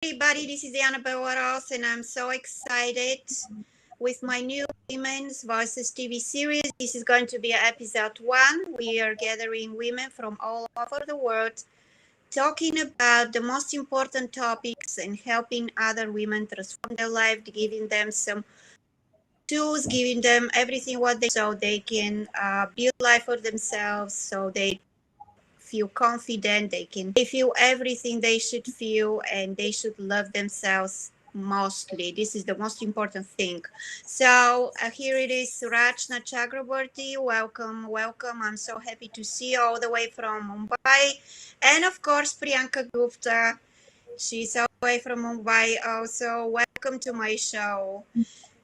everybody, this is Dianna Bellerose, and I'm so excited with my new Women's Voices TV series. This is going to be episode 1. We are gathering women from all over the world talking about the most important topics and helping other women transform their life, giving them some tools, giving them everything what they so they can build life for themselves, so they feel confident, they feel everything they should feel, and they should love themselves mostly. This is the most important thing. So here it is, Rachna Chakraborty. Welcome. I'm so happy to see you all the way from Mumbai. And of course, Priyanka Gupta. She's all the way from Mumbai also. Welcome to my show.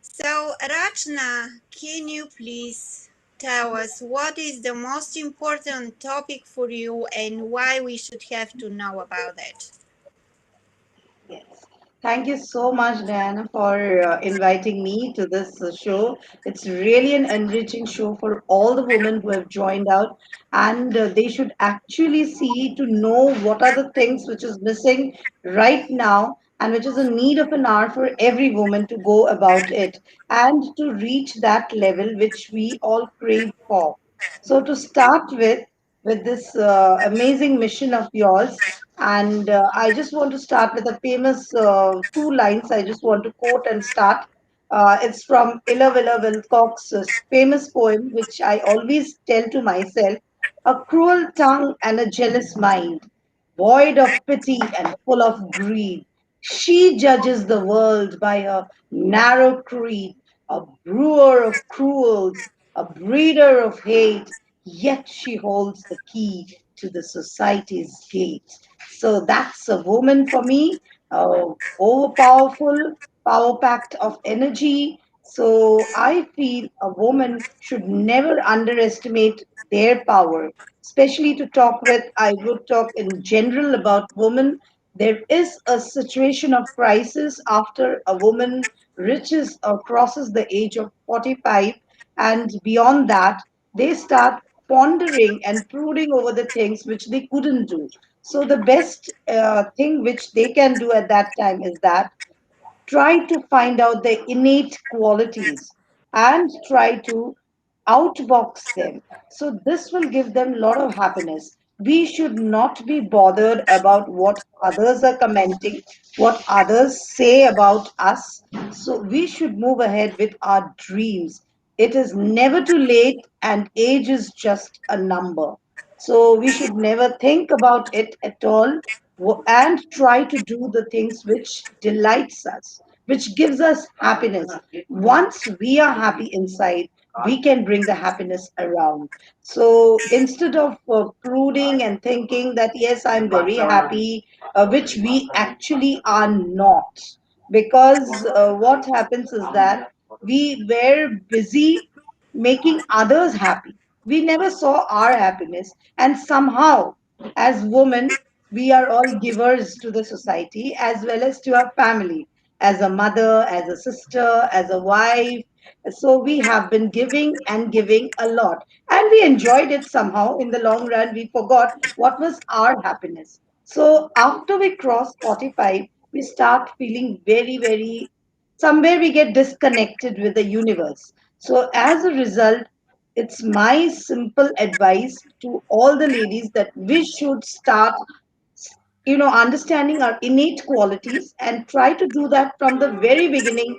So, Rachna, can you please tell us what is the most important topic for you and why we should have to know about it? Yes. Thank you so much, Diana, for inviting me to this show. It's really an enriching show for all the women who have joined out, and they should actually see to know what are the things which is missing right now and which is a need of an hour for every woman to go about it and to reach that level which we all crave for. So to start with this amazing mission of yours, and I just want to start with a famous two lines. I just want to quote and start. It's from Ella Willa Wilcox's famous poem, which I always tell to myself: a cruel tongue and a jealous mind, void of pity and full of greed. She judges the world by a narrow creed, a brewer of cruels, a breeder of hate, yet she holds the key to the society's gate. So that's a woman for me, overpowerful, power packed of energy. So I feel a woman should never underestimate their power, especially to talk with. I would talk in general about women. There is a situation of crisis after a woman reaches or crosses the age of 45, and beyond that, they start pondering and brooding over the things which they couldn't do. So, the best thing which they can do at that time is that try to find out their innate qualities and try to outbox them. So this will give them a lot of happiness. We should not be bothered about what others are commenting, what others say about us. So we should move ahead with our dreams. It is never too late, and age is just a number. So we should never think about it at all, and try to do the things which delights us, which gives us happiness. Once we are happy inside, we can bring the happiness around. So instead of brooding and thinking that yes, I'm very happy, which we actually are not, because what happens is that we were busy making others happy. We never saw our happiness, and somehow, as women, we are all givers to the society as well as to our family, as a mother, as a sister, as a wife. So we have been giving and giving a lot, and we enjoyed it somehow. In the long run, we forgot what was our happiness. So after we cross 45, we start feeling very, very, somewhere we get disconnected with the universe. So as a result, it's my simple advice to all the ladies that we should start, understanding our innate qualities and try to do that from the very beginning,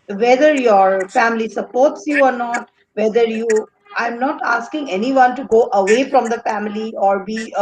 whether your family supports you or not, whether you, I'm not asking anyone to go away from the family or be,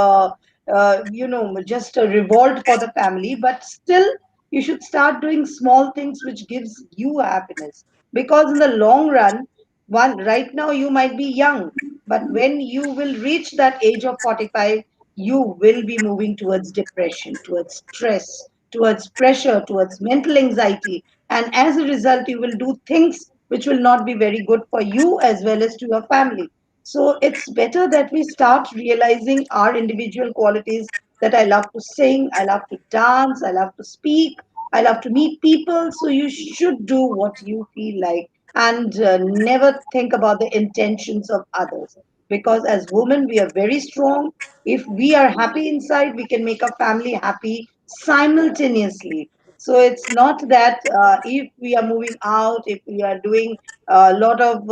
just a revolt for the family, but still you should start doing small things which gives you happiness. Because in the long run, one, right now you might be young, but when you will reach that age of 45, you will be moving towards depression, towards stress, towards pressure, towards mental anxiety, and as a result you will do things which will not be very good for you as well as to your family. So it's better that we start realizing our individual qualities, that I love to sing, I love to dance, I love to speak, I love to meet people. So you should do what you feel like, and never think about the intentions of others, because as women we are very strong. If we are happy inside, we can make our family happy. simultaneously. So it's not that if we are moving out, if we are doing a lot of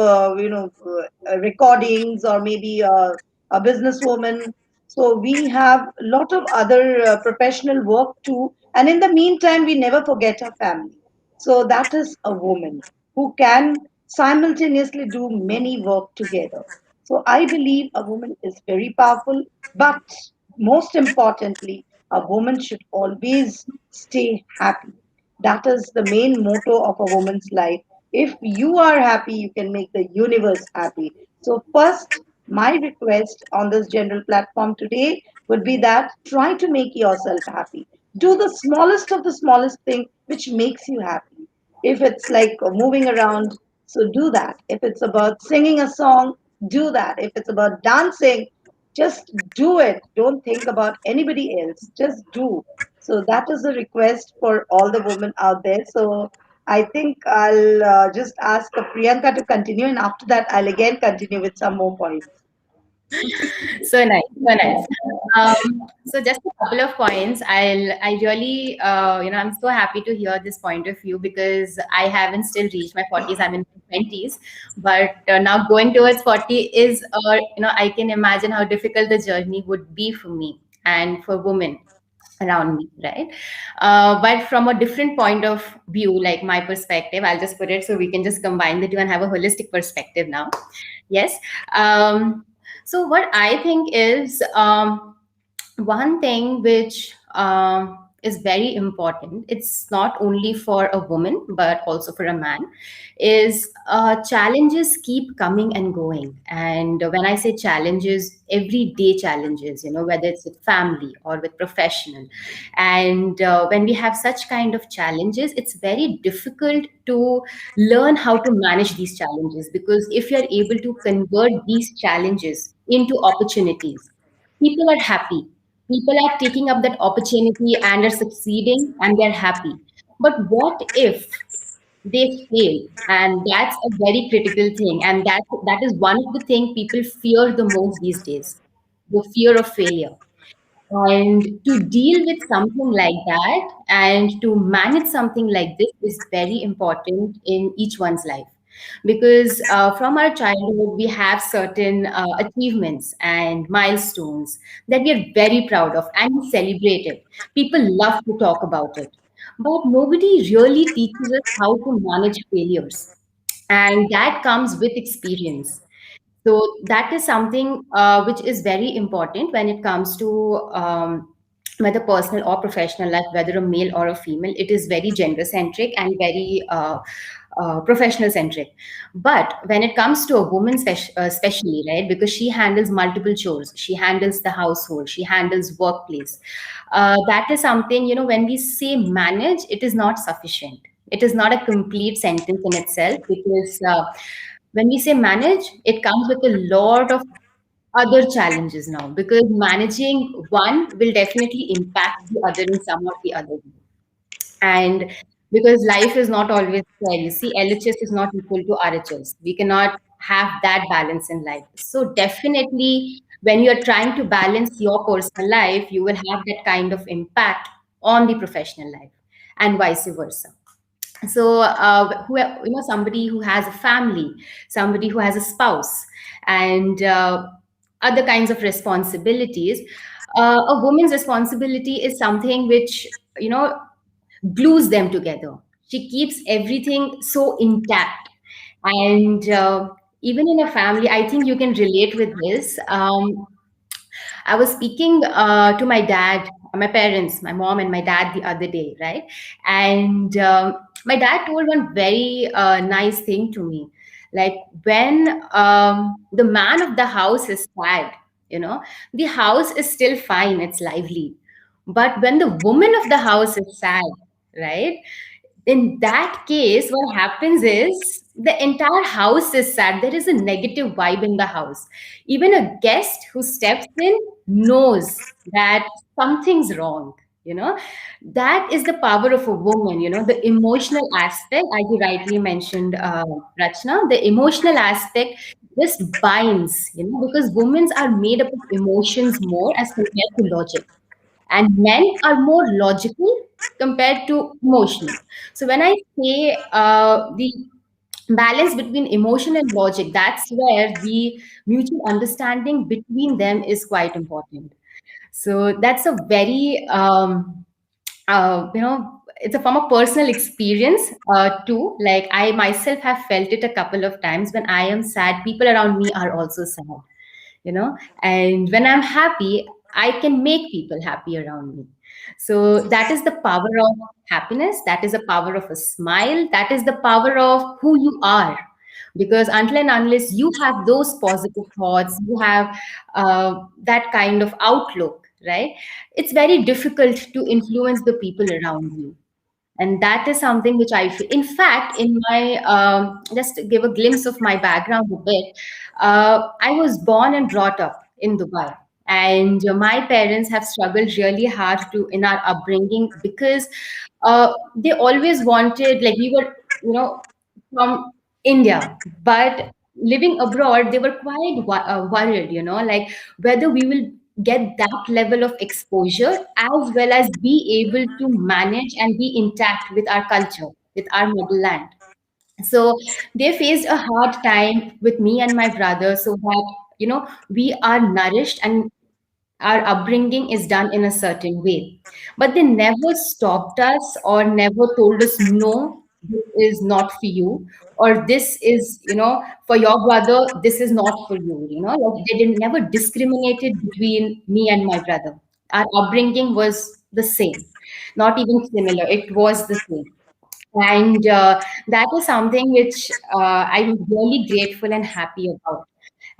recordings, or maybe a businesswoman, so we have a lot of other professional work too. And in the meantime, we never forget our family. So that is a woman who can simultaneously do many work together. So I believe a woman is very powerful, but most importantly, a woman should always stay happy. That is the main motto of a woman's life. If you are happy, you can make the universe happy. So, first, my request on this general platform today would be that try to make yourself happy. Do the smallest of the smallest thing which makes you happy. If it's like moving around, so do that. If it's about singing a song, do that. If it's about dancing, just do it. Don't think about anybody else. Just do. So that is a request for all the women out there. So I think I'll just ask Priyanka to continue, and after that, I'll again continue with some more points. So nice, so nice. So just a couple of points. I really, I'm so happy to hear this point of view because I haven't still reached my 40s. I'm in my 20s, but now going towards 40 is, I can imagine how difficult the journey would be for me and for women around me, right? But from a different point of view, like my perspective, I'll just put it so we can just combine the two and have a holistic perspective now. Yes. Um, so what I think is one thing which is very important, it's not only for a woman but also for a man, is challenges keep coming and going. And when I say challenges, everyday challenges, whether it's with family or with professional. And when we have such kind of challenges, it's very difficult to learn how to manage these challenges, because if you're able to convert these challenges into opportunities, people are happy. People are taking up that opportunity and are succeeding and they're happy. But what if they fail? And that's a very critical thing. And that is one of the things people fear the most these days, the fear of failure. And to deal with something like that and to manage something like this is very important in each one's life. Because from our childhood, we have certain achievements and milestones that we are very proud of and we celebrate it. People love to talk about it. But nobody really teaches us how to manage failures. And that comes with experience. So that is something which is very important when it comes to whether personal or professional life, whether a male or a female. It is very gender centric and very professional centric. But when it comes to a woman, especially, right, because she handles multiple chores, she handles the household, she handles workplace. That is something, when we say manage, it is not sufficient. It is not a complete sentence in itself, because when we say manage, it comes with a lot of other challenges now, because managing one will definitely impact the other in some or the other way. And because life is not always fair, you see, LHS is not equal to RHS. We cannot have that balance in life. So definitely, when you're trying to balance your personal life, you will have that kind of impact on the professional life, and vice versa. So somebody who has a family, somebody who has a spouse, and other kinds of responsibilities, a woman's responsibility is something which, glues them together. She keeps everything so intact. And even in a family, I think you can relate with this. I was speaking to my dad, my parents, my mom and my dad the other day, right? And my dad told one very nice thing to me. Like, when the man of the house is sad, the house is still fine, it's lively. But when the woman of the house is sad, right? In that case, what happens is the entire house is sad. There is a negative vibe in the house. Even a guest who steps in knows that something's wrong. That is the power of a woman. The emotional aspect, as you rightly mentioned, Rachna, the emotional aspect just binds. Because women are made up of emotions more as compared to logic. and men are more logical compared to emotional. So when I say the balance between emotion and logic, that's where the mutual understanding between them is quite important. So that's a very it's a form of personal experience too. Like I myself have felt it a couple of times. When I am sad, people around me are also sad, you know. And when I'm happy, I can make people happy around me. So that is the power of happiness, that is the power of a smile, that is the power of who you are. Because until and unless you have those positive thoughts, you have that kind of outlook, right, it's very difficult to influence the people around you. And that is something which I feel. In fact, in my just to give a glimpse of my background a bit, I was born and brought up in Dubai, and my parents have struggled really hard to in our upbringing, because they always wanted, like, we were, from India, but living abroad, they were quite worried, like whether we will get that level of exposure as well as be able to manage and be intact with our culture, with our motherland. So they faced a hard time with me and my brother, so that we are nourished and our upbringing is done in a certain way. But they never stopped us or never told us, no, this is not for you, or this is, for your brother, this is not for you. Like they didn't never discriminated between me and my brother. Our upbringing was the same, not even similar, it was the same. And that is something which I'm really grateful and happy about.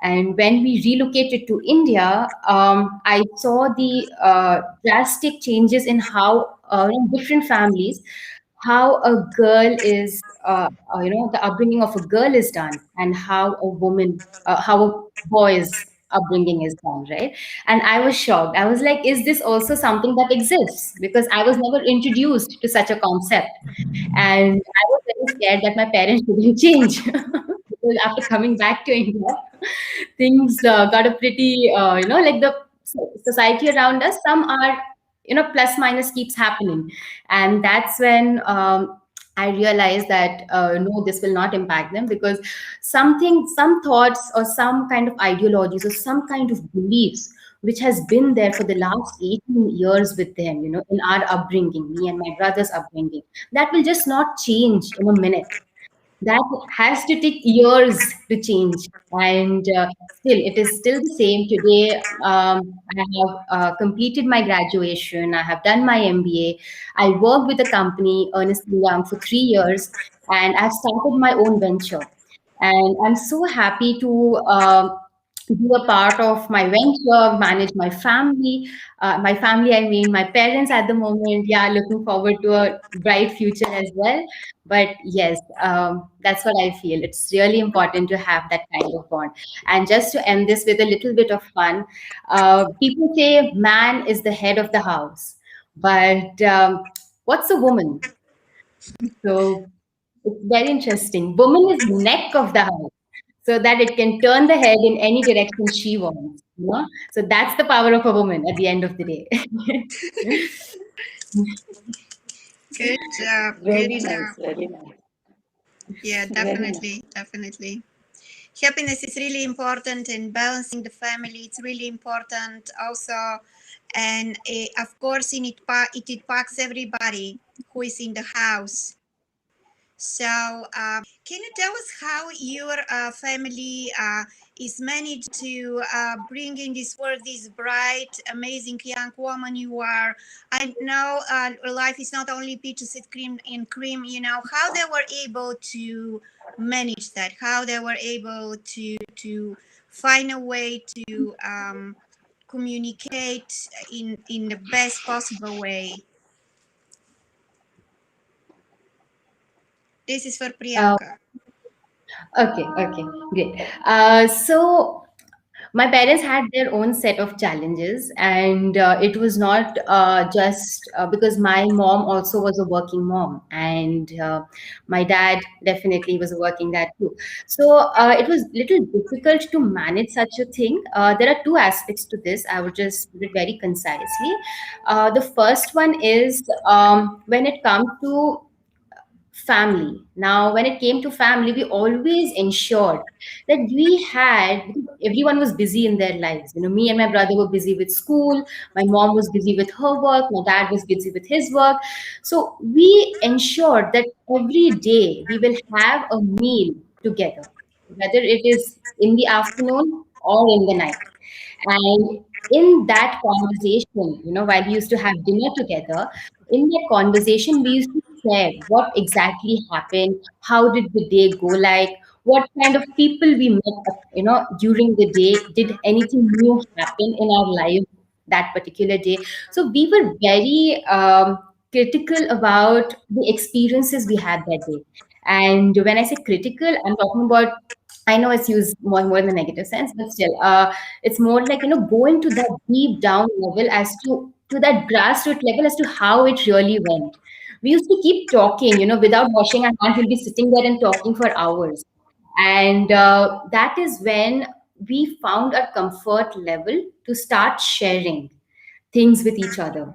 And when we relocated to India, I saw the drastic changes in how in different families, how a girl is, the upbringing of a girl is done, and how a woman, how a boy's upbringing is done, right? And I was shocked. I was like, is this also something that exists? Because I was never introduced to such a concept. And I was very scared that my parents wouldn't change. Because after coming back to India, things got a pretty, like the society around us, some are, plus minus keeps happening. And that's when I realized that no, this will not impact them, because some thoughts or some kind of ideologies or some kind of beliefs which has been there for the last 18 years with them, in our upbringing, me and my brother's upbringing, that will just not change in a minute. That has to take years to change. And still it is still the same today. I have completed my graduation, I have done my MBA, I worked with a company, Ernest Young, for 3 years, and I've started my own venture. And I'm so happy to be a part of my venture, manage my family. My family, I mean, my parents at the moment, yeah, looking forward to a bright future as well. But yes, that's what I feel. It's really important to have that kind of bond. And just to end this with a little bit of fun, people say man is the head of the house, but what's a woman? So it's very interesting. Woman is neck of the house, so that it can turn the head in any direction she wants. So that's the power of a woman at the end of the day. Good job. Good Very job. nice, very nice, Yeah, very nice. definitely. Definitely. Happiness is really important, and balancing the family, it's really important also. And of course, it impacts everybody who is in the house. So, can you tell us how your family is managed to bring in this world this bright, amazing young woman you are? I know life is not only peaches and cream. You know how they were able to manage that. How they were able to find a way to communicate in the best possible way. This is for Uh, Priyanka. okay, okay, great. So My parents had their own set of challenges, and it was not just because my mom also was a working mom, and my dad definitely was a working dad too. So it was little difficult to manage such a thing. There are two aspects to this. I would just put it very concisely. The first one is when it comes to family. Now, when it came to family, we always ensured that we had, because everyone was busy in their lives. You know, me and my brother were busy with school, my mom was busy with her work, my dad was busy with his work. So we ensured that every day we will have a meal together, whether it is in the afternoon or in the night. And in that conversation, while we used to have dinner together, in that conversation, we used to share what exactly happened, how did the day go like, what kind of people we met, during the day, did anything new happen in our life that particular day. So we were very critical about the experiences we had that day. And when I say critical, I'm talking about, I know it's used more in the negative sense, but still, it's more like, going to that deep down level as to that grassroots level as to how it really went. We used to keep talking, without washing our hands. We'll be sitting there and talking for hours, and that is when we found a comfort level to start sharing things with each other.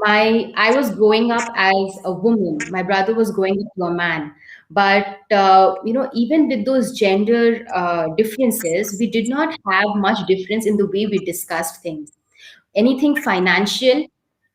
I was growing up as a woman, my brother was growing up to a man, but even with those gender differences, we did not have much difference in the way we discussed things. Anything financial,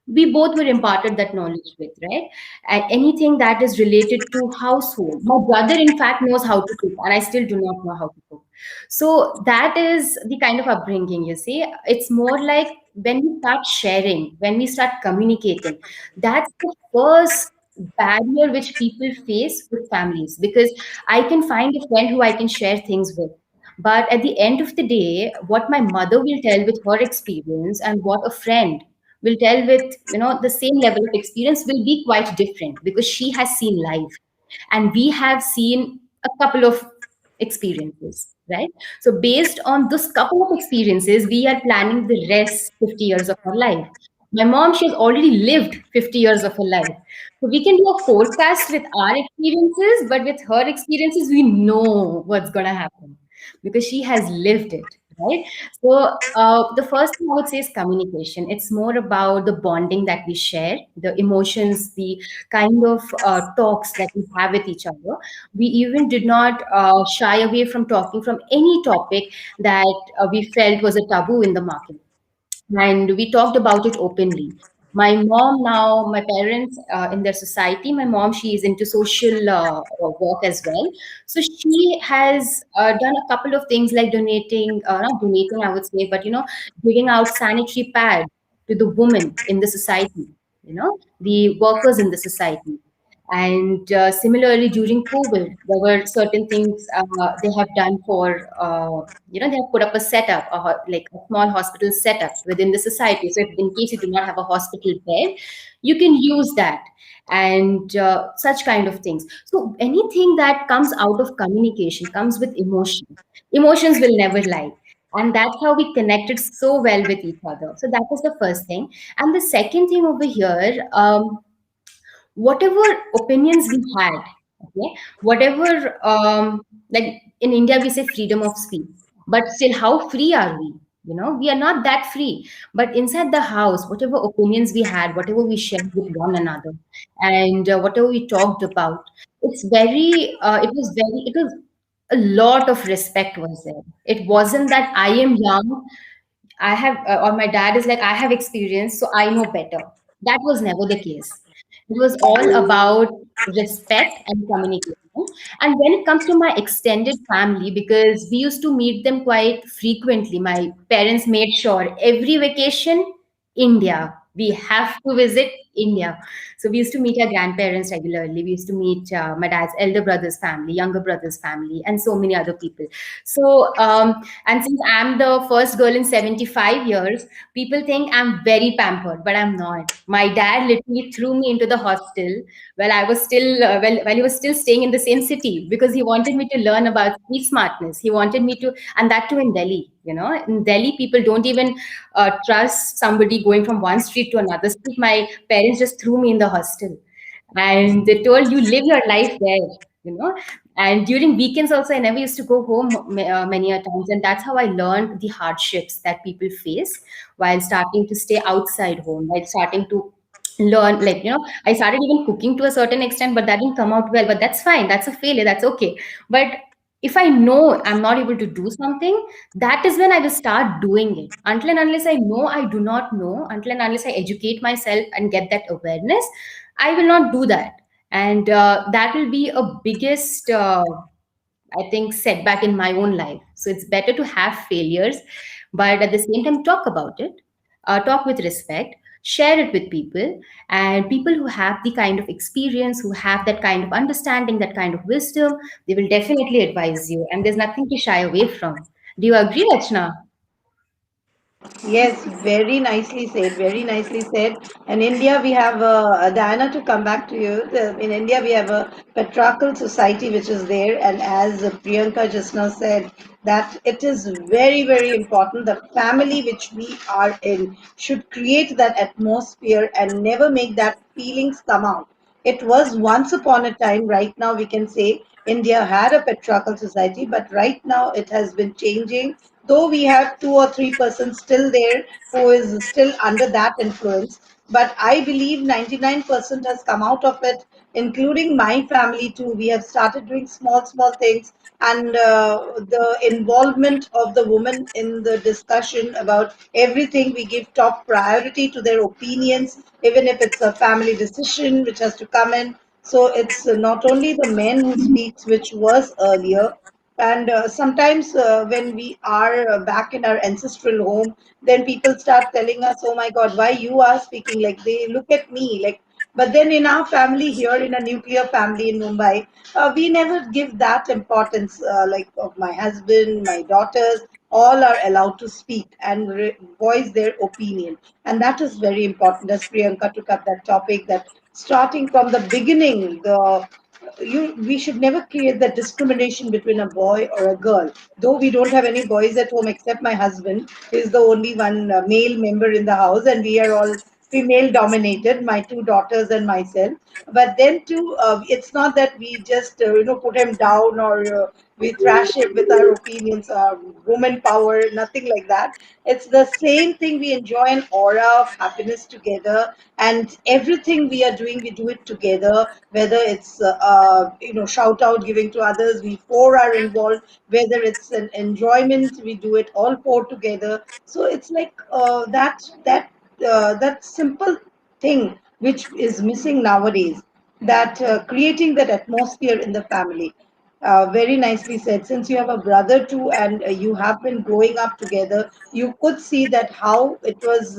we both were imparted that knowledge with, right? And anything that is related to household, my brother in fact knows how to cook, and I still do not know how to cook. So that is the kind of upbringing, you see. It's more like when we start sharing, when we start communicating, that's the first barrier which people face with families, because I can find a friend who I can share things with, but at the end of the day, what my mother will tell with her experience and what a friend will tell with, the same level of experience, will be quite different, because she has seen life and we have seen a couple of experiences, right? So based on those couple of experiences, we are planning the rest 50 years of her life. My mom, she has already lived 50 years of her life, so we can do a forecast with our experiences, but with her experiences we know what's going to happen because she has lived it, right? So the first thing I would say is communication. It's more about the bonding that we share, the emotions, the kind of talks that we have with each other. We even did not shy away from talking from any topic that we felt was a taboo in the market, and we talked about it openly. My mom now, my parents in their society, my mom, she is into social work as well. So she has done a couple of things like donating, not donating, I would say, but giving out sanitary pads to the women in the society, the workers in the society. And similarly, during COVID, there were certain things they have done for, they have put up a setup, like a small hospital setup within the society. So, if, in case you do not have a hospital bed, you can use that, and such kind of things. So, anything that comes out of communication comes with emotion. Emotions will never lie. And that's how we connected so well with each other. So, that was the first thing. And the second thing over here, whatever opinions we had, okay, whatever, like in India we say freedom of speech, but still how free are we? We are not that free, but inside the house, whatever opinions we had, whatever we shared with one another, and whatever we talked about, it was a lot of respect was there. It wasn't that I am young, I have, or my dad is like, I have experience, so I know better. That was never the case. It was all about respect and communication. And when it comes to my extended family, because we used to meet them quite frequently, my parents made sure every vacation, India, we have to visit India. So we used to meet our grandparents regularly. We used to meet my dad's elder brother's family, younger brother's family, and so many other people. So, and since I'm the first girl in 75 years, people think I'm very pampered, but I'm not. My dad literally threw me into the hostel while I was still, while he was still staying in the same city, because he wanted me to learn about street smartness. He wanted me to, and that too in Delhi. You know, in Delhi, people don't even trust somebody going from one street to another street. My parents just threw me in the hostel, and they told, you live your life there, you know. And during weekends also, I never used to go home many a times, and that's how I learned the hardships that people face while starting to stay outside home, while starting to learn, like, you know, I started even cooking to a certain extent, but that didn't come out well. But that's fine, that's a failure, that's okay. But if I know I'm not able to do something, that is when I will start doing it. Until and unless I know I do not know, until and unless I educate myself and get that awareness, I will not do that. And that will be a biggest I think setback in my own life. So it's better to have failures, but at the same time talk about it, talk with respect, share it with people, and people who have the kind of experience, who have that kind of understanding, that kind of wisdom, they will definitely advise you, and there's nothing to shy away from. Do you agree, Rachna? Yes, very nicely said. Very nicely said. In India, we have Diana, to come back to you. In India, we have a patriarchal society which is there, and as Priyanka just now said, that it is very, very important. The family which we are in should create that atmosphere and never make that feelings come out. It was once upon a time, right now we can say India had a patriarchal society, but right now it has been changing. Though we have 2 or 3% still there who is still under that influence, but I believe 99% has come out of it, including my family too. We have started doing small, small things, and the involvement of the woman in the discussion about everything, we give top priority to their opinions, even if it's a family decision which has to come in. So it's not only the men who speaks, which was earlier. And sometimes when we are back in our ancestral home, then people start telling us, oh my God, why you are speaking? Like, they look at me like. But then in our family here, in a nuclear family in Mumbai, we never give that importance. Like, of my husband, my daughters, all are allowed to speak and voice their opinion. And that is very important. As Priyanka took up that topic, that starting from the beginning, the we should never create that discrimination between a boy or a girl. Though we don't have any boys at home except my husband, who is the only one male member in the house, and we are all female dominated, my 2 daughters and myself. But then too, it's not that we just put him down, or we thrash him with our opinions, woman power, nothing like that. It's the same thing. We enjoy an aura of happiness together, and everything we are doing, we do it together. Whether it's shout out giving to others, we four are involved. Whether it's an enjoyment, we do it all four together. So it's like that simple thing which is missing nowadays, that creating that atmosphere in the family. Very nicely said. Since you have a brother too, and you have been growing up together, you could see that how it was,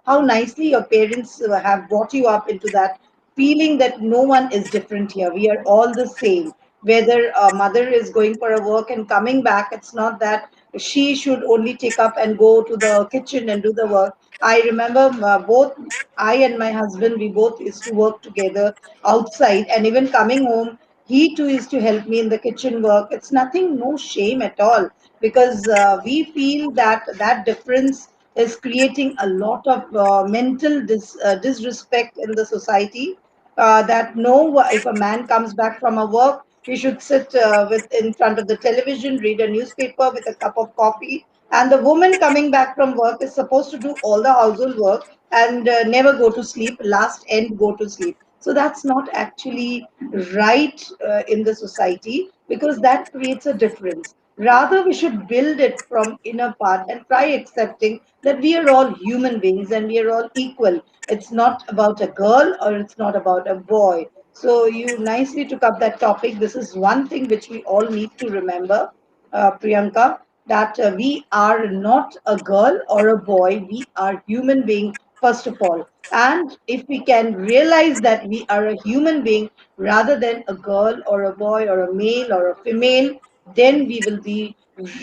how nicely your parents have brought you up into that feeling that no one is different here. We are all the same. Whether a mother is going for a work and coming back, it's not that she should only take up and go to the kitchen and do the work. I remember both I and my husband, we both used to work together outside, and even coming home, he too used to help me in the kitchen work. It's nothing, no shame at all, because we feel that that difference is creating a lot of mental disrespect in the society. That no, if a man comes back from a work, he should sit with in front of the television, read a newspaper with a cup of coffee, and the woman coming back from work is supposed to do all the household work and never go to sleep, last end go to sleep. So that's not actually right in the society, because that creates a difference. Rather, we should build it from inner part and try accepting that we are all human beings and we are all equal. It's not about a girl or it's not about a boy. So you nicely took up that topic. This is one thing which we all need to remember, Priyanka, that we are not a girl or a boy. We are human being first of all. And if we can realize that we are a human being rather than a girl or a boy or a male or a female, then we will be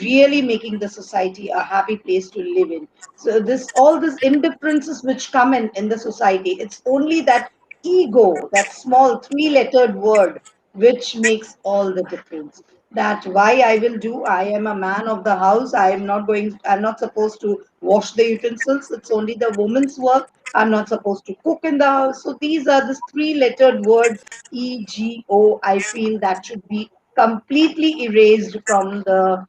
really making the society a happy place to live in. So this all these indifferences which come in the society, it's only that ego, that small three-lettered word, which makes all the difference. That why I will do, I am a man of the house, I'm not supposed to wash the utensils, it's only the woman's work, I'm not supposed to cook in the house. So these are the three-lettered word, ego. I feel that should be completely erased from the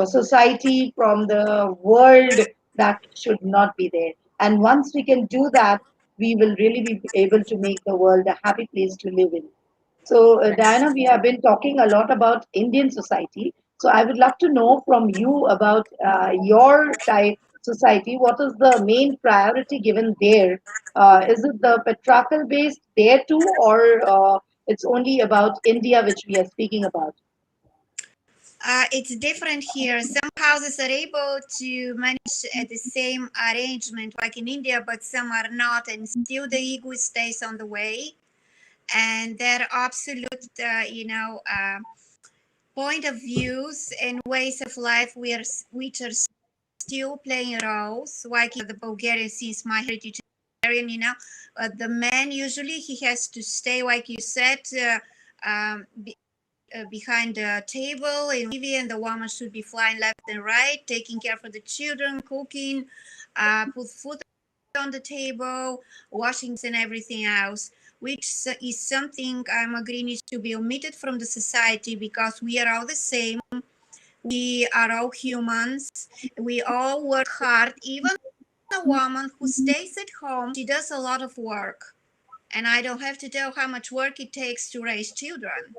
society, from the world. That should not be there. And once we can do that, we will really be able to make the world a happy place to live in. So, Diana, we have been talking a lot about Indian society. So, I would love to know from you about your type society. What is the main priority given there? Is it the patriarchal based there too, or it's only about India, which we are speaking about? It's different here. Some houses are able to manage at the same arrangement like in India, but some are not, and still the ego stays on the way. And their absolute, point of views and ways of life which are still playing roles, like the Bulgarian, since my heritage is Bulgarian, the man usually he has to stay, like you said, behind the table in TV, and the woman should be flying left and right, taking care for the children, cooking, put food on the table, washing and everything else, which is something I'm agreeing needs to be omitted from the society because we are all the same. We are all humans. We all work hard. Even a woman who stays at home, she does a lot of work. And I don't have to tell how much work it takes to raise children.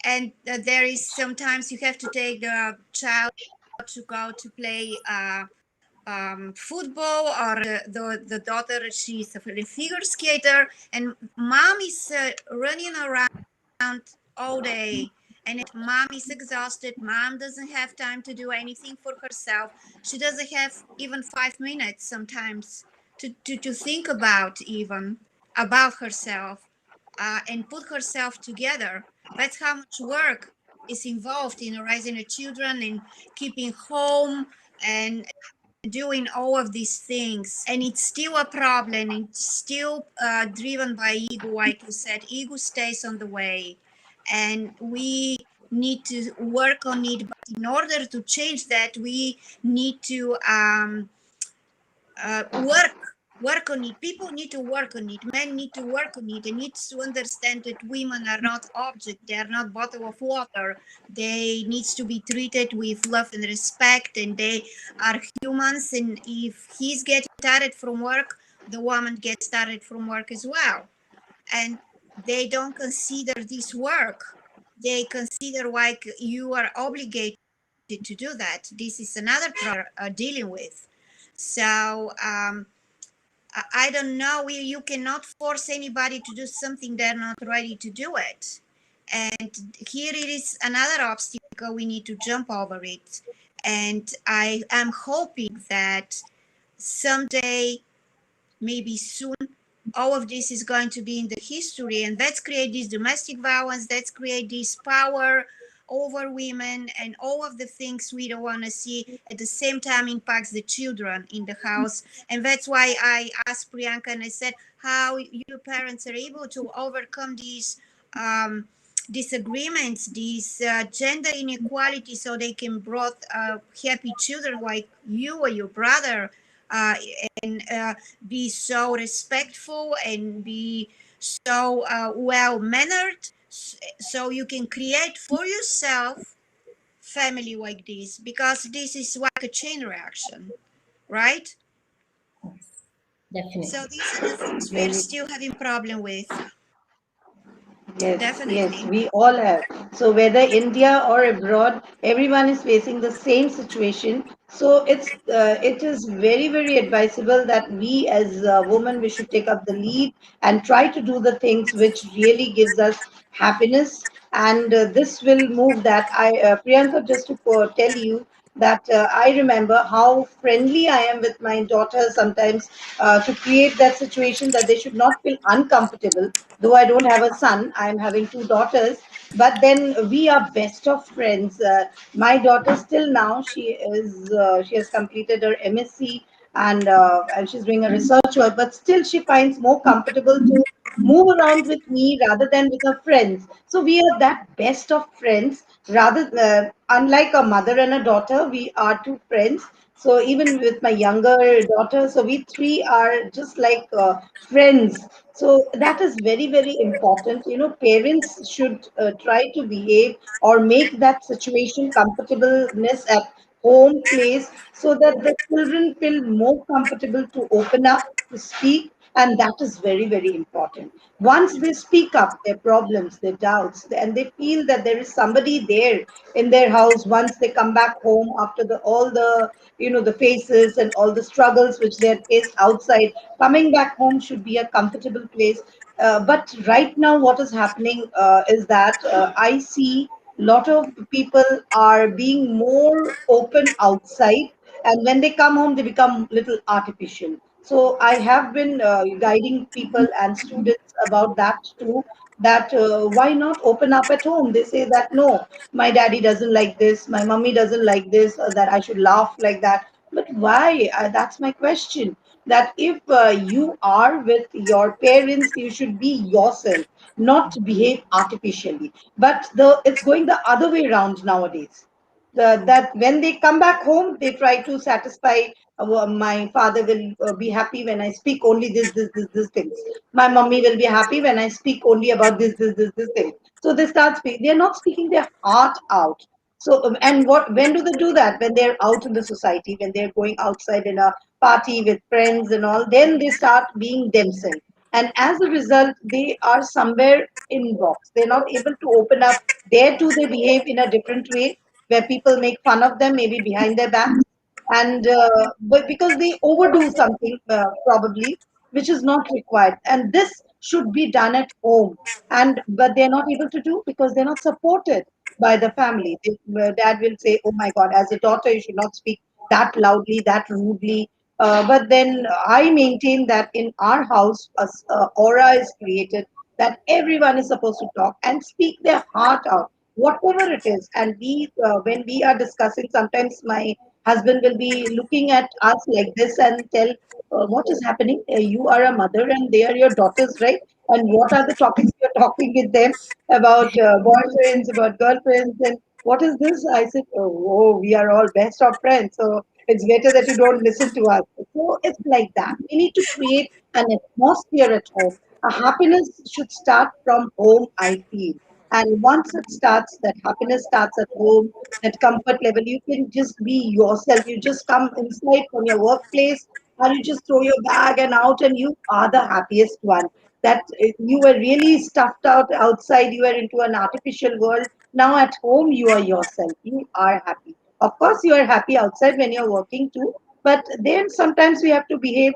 And there is sometimes you have to take the child to go to play football, or the daughter, she's a figure skater, and mom is running around all day, and mom is exhausted. Mom doesn't have time to do anything for herself. She doesn't have even 5 minutes sometimes to think about, even about herself, and put herself together. That's how much work is involved in raising the children and keeping home and doing all of these things. And it's still a problem. It's still driven by ego. Like you said, ego stays on the way, and we need to work on it. But in order to change that, we need to work on it. People need to work on it. Men need to work on it. They need to understand that women are not object. They are not bottle of water. They needs to be treated with love and respect, and they are humans. And if he's getting tired from work, the woman gets tired from work as well. And they don't consider this work. They consider like you are obligated to do that. This is another problem dealing with. So I don't know. You cannot force anybody to do something they're not ready to do it. And here it is another obstacle. We need to jump over it. And I am hoping that someday, maybe soon, all of this is going to be in the history, and let's create this domestic violence, let's create this power over women, and all of the things we don't want to see at the same time impacts the children in the house. And that's why I asked Priyanka and I said how you parents are able to overcome these disagreements, these gender inequality, so they can brought happy children like you or your brother, uh, and be so respectful and be so well mannered, so you can create for yourself family like this, because this is like a chain reaction, right? So Definitely. these are the things we are Very. still having problem with. Yes, yes, Definitely. we all have. So whether India or abroad, everyone is facing the same situation. So it is very, very advisable that we as women we should take up the lead and try to do the things which really gives us happiness. And this will move that. Priyanka, just to tell you that I remember how friendly I am with my daughter sometimes, to create that situation that they should not feel uncomfortable. Though I don't have a son, I'm having two daughters, but then we are best of friends. My daughter still now, she has completed her MSc, and she's doing a research work, but still she finds more comfortable to move around with me rather than with her friends. So we are that best of friends. Rather, unlike a mother and a daughter, we are two friends. So even with my younger daughter, so we three are just like friends. So that is very, very important. Parents should try to behave or make that situation comfortableness at home place, so that the children feel more comfortable to open up, to speak, and that is very, very important. Once they speak up their problems, their doubts, and they feel that there is somebody there in their house, once they come back home after all the the faces and all the struggles which they had faced outside, coming back home should be a comfortable place. But right now what is happening is that I see lot of people are being more open outside, and when they come home they become little artificial. So I have been guiding people and students about that too, that why not open up at home. They say that no, my daddy doesn't like this, my mummy doesn't like this, that I should laugh like that. But why? That's my question. That if you are with your parents, you should be yourself, not behave artificially. But it's going the other way around nowadays. That when they come back home, they try to satisfy. My father will be happy when I speak only this things. My mummy will be happy when I speak only about this thing. So they start speaking. They are not speaking their heart out. So and what when do they do that? When they're out in the society, when they're going outside in a party with friends and all, then they start being themselves. And as a result, they are somewhere in box. They're not able to open up. There too, they behave in a different way, where people make fun of them, maybe behind their backs, and but because they overdo something, probably, which is not required, and this should be done at home. And but they're not able to do because they're not supported by the family. Dad will say, oh my god, as a daughter you should not speak that loudly, that rudely. But then I maintain that in our house a aura is created, that everyone is supposed to talk and speak their heart out, whatever it is. And when we are discussing, sometimes my husband will be looking at us like this and tell, what is happening? You are a mother and they are your daughters, right? And what are the topics you're talking with them about, boyfriends, about girlfriends, and what is this? I said, oh, we are all best of friends, so it's better that you don't listen to us. So it's like that. We need to create an atmosphere at home. A happiness should start from home, I feel. And once it starts, that happiness starts at home, that comfort level, you can just be yourself. You just come inside from your workplace and you just throw your bag and out, and you are the happiest one. That you were really stuffed out outside, you were into an artificial world. Now at home, you are yourself. You are happy. Of course, you are happy outside when you're working too, but then sometimes we have to behave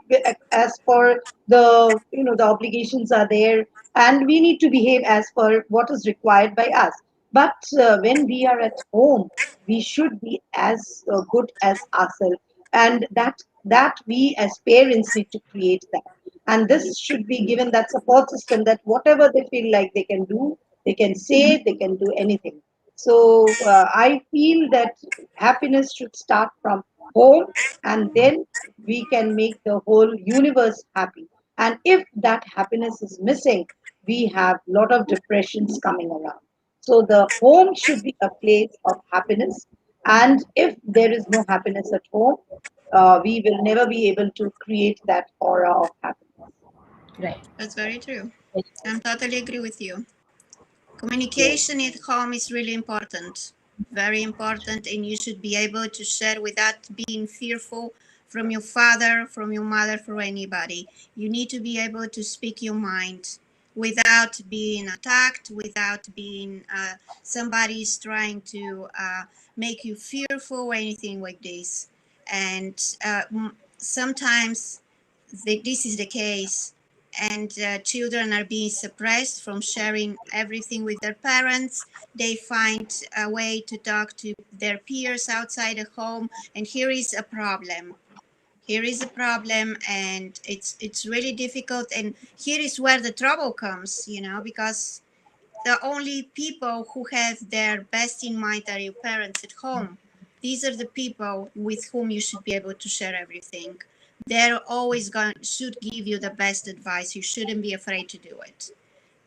as for the obligations are there, and we need to behave as per what is required by us. But when we are at home, we should be as good as ourselves, and that we as parents need to create that. And this should be given that support system, that whatever they feel like they can do, they can say, they can do anything. So I feel that happiness should start from home, and then we can make the whole universe happy. And if that happiness is missing, we have a lot of depressions coming around. So the home should be a place of happiness. And if there is no happiness at home, we will never be able to create that aura of happiness. Right. That's very true. Right. I'm totally agree with you. Yes. Communication at home is really important, very important, and you should be able to share without being fearful from your father, from your mother, for anybody. You need to be able to speak your mind without being attacked, without being somebody's trying to make you fearful or anything like this. And sometimes this is the case, and children are being suppressed from sharing everything with their parents. They find a way to talk to their peers outside the home, and here is a problem. Here is a problem, and it's really difficult. And here is where the trouble comes, because the only people who have their best in mind are your parents at home. These are the people with whom you should be able to share everything. They're always going should give you the best advice. You shouldn't be afraid to do it.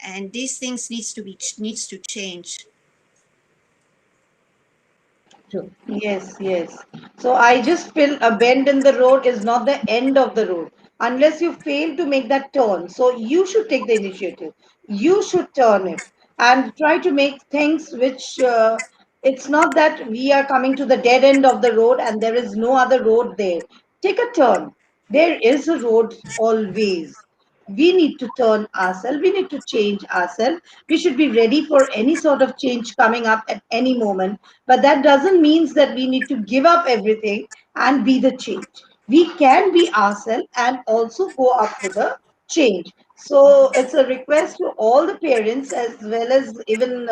And these things needs to change. True. Yes, yes. So I just feel a bend in the road is not the end of the road unless you fail to make that turn. So you should take the initiative. You should turn it and try to make things which it's not that we are coming to the dead end of the road and there is no other road there. Take a turn. There is a road always. We need to turn ourselves. We need to change ourselves. We should be ready for any sort of change coming up at any moment, but that doesn't mean that we need to give up everything and be the change. We can be ourselves and also go up to the change. So it's a request to all the parents, as well as even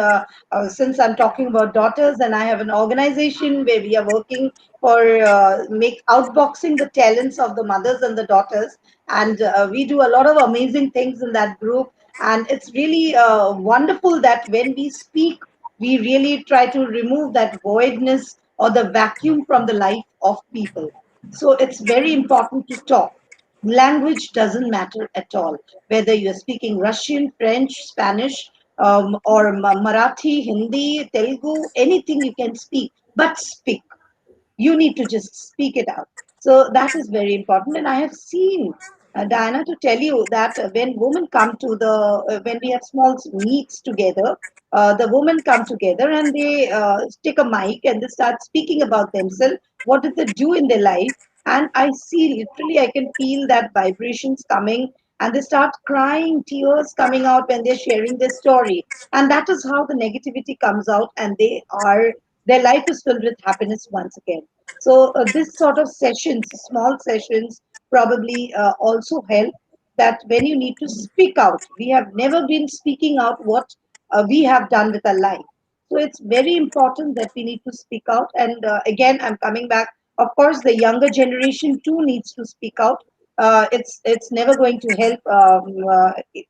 since I'm talking about daughters, and I have an organization where we are working for make outboxing the talents of the mothers and the daughters, and we do a lot of amazing things in that group. And it's really wonderful that when we speak, we really try to remove that voidness or the vacuum from the life of people. So it's very important to talk. Language doesn't matter at all, whether you're speaking Russian, French, Spanish, or Marathi, Hindi, Telugu, anything you can speak, but speak. You need to just speak it out. So that is very important. And I have seen, Diana, to tell you that when women come to when we have small meets together, the women come together and they take a mic and they start speaking about themselves. What did they do in their life? And I see, literally, I can feel that vibrations coming, and they start crying, tears coming out when they're sharing their story. And that is how the negativity comes out, and their life is filled with happiness once again. So this sort of sessions, small sessions, probably also help. That when you need to speak out, we have never been speaking out what we have done with our life. So it's very important that we need to speak out. And again, I'm coming back. Of course, the younger generation too needs to speak out. It's never going to help.